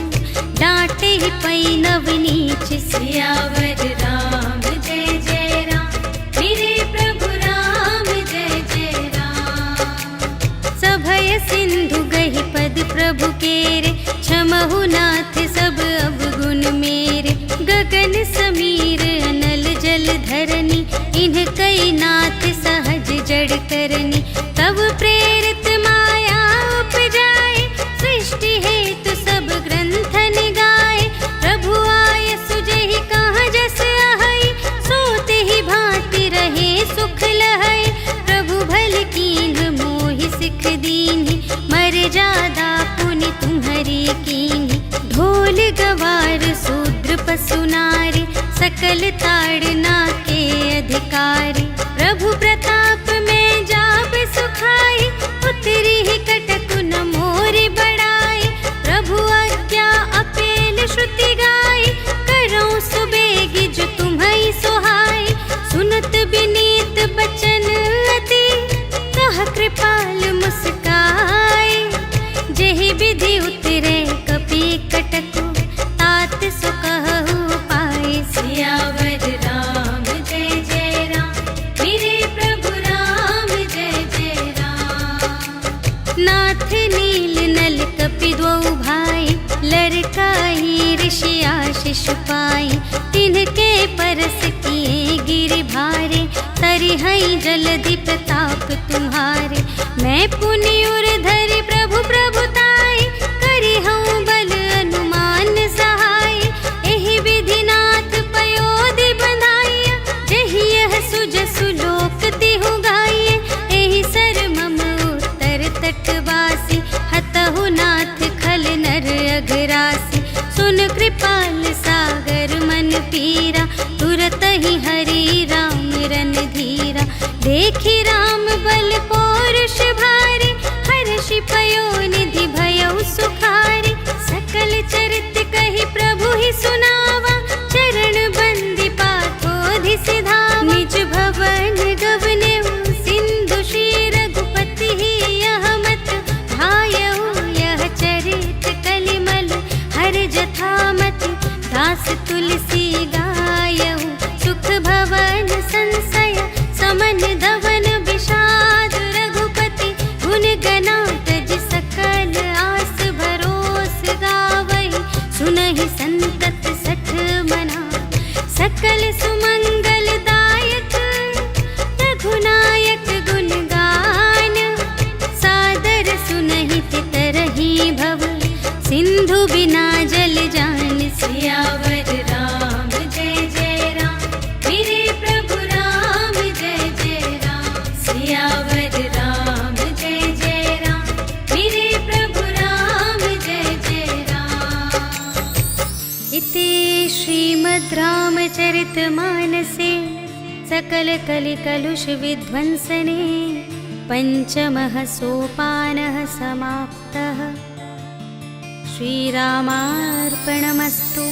डांटे ही पै नव नीच। सियावर राम जय जय राम, मेरे प्रभु राम जय जय राम। सभय सिंधु गहि पद प्रभु केरे, क्षमहु नाथ सब अवगुण मेरे। गगन समीर अनल जल धरनी, इन्ह कई नाथ सहज जड़ करनी। तब प्रेरित माया उपजाए, सृष्टि हेतु सब ग्रंथन गाए। प्रभु सकल ताड़ना के अधिकारी। प्रभु प्रताप में जाप सुखाई, उतरी ही कटक न मोरी बढ़ाई। प्रभु आज्ञा अपेल श्रुति गाई, करऊं सुबेगी जो तुम्हारी सोहाई। सुनत विनीत बचन अति, कह कृपाल मुस्काई। जेहि विधि उतरे कपि कटकु, तात सो कहु पाई। सियावर राम जय जय राम, मेरे प्रभु राम जय जय राम। नाथ नील नल कपि द्वौ भाई, लरकाई ऋषि आशीष पाई। तिनके परस किए गिरि भारे, तरिहई जलधि प्रताप तुम्हारे। मैं पुनि उर धरि प्रभु प्रभुताई, करिहऊँ बल अनुमान सहाय। एहि विधि नाथ पयोधि बंधाइया, जेहि यह सुजसु लोक तिहु गाइए। एहि सर मम उत्तर तटवासी, हतहु नाथ खल नर अघरासी। सुन कृपाल सागर मन पीरा, तुरत ही हरि राम रन धीरा। देखि राम बल पौरुष भारी, हर्षि पयोनिधि भयउ सुखारी। सकल चरित कहि प्रभु ही सुनावा, चरण बंदी पाथोधि सिधावा। निज भवन गवनेउ सिंधु श्री रघुपति ही यह मत भायउ। यह चरित कलिमल हर जथामति, दास तुलसी गायउ। सुख भवन संशय समन धवन विषाद, रघुपति गुण गना तज सकल आस भरोस गावै। सुनहि संतत सठ मना, सकल सुमंगल दायक। रघुनायक गुण गान, सादर सुनहि तितरहि भव। सिंधु बिना जल जान, सियावर राम जय जय राम, मेरे प्रभु राम जय जय राम। सियावर राम जय जय राम, मेरे प्रभु राम जय जय राम। इति श्रीमद् रामचरितमानसे सकल कलि कलुष विध्वंसने, पंचमः सोपानः समाप्तः। श्रीरामार्पणमस्तु।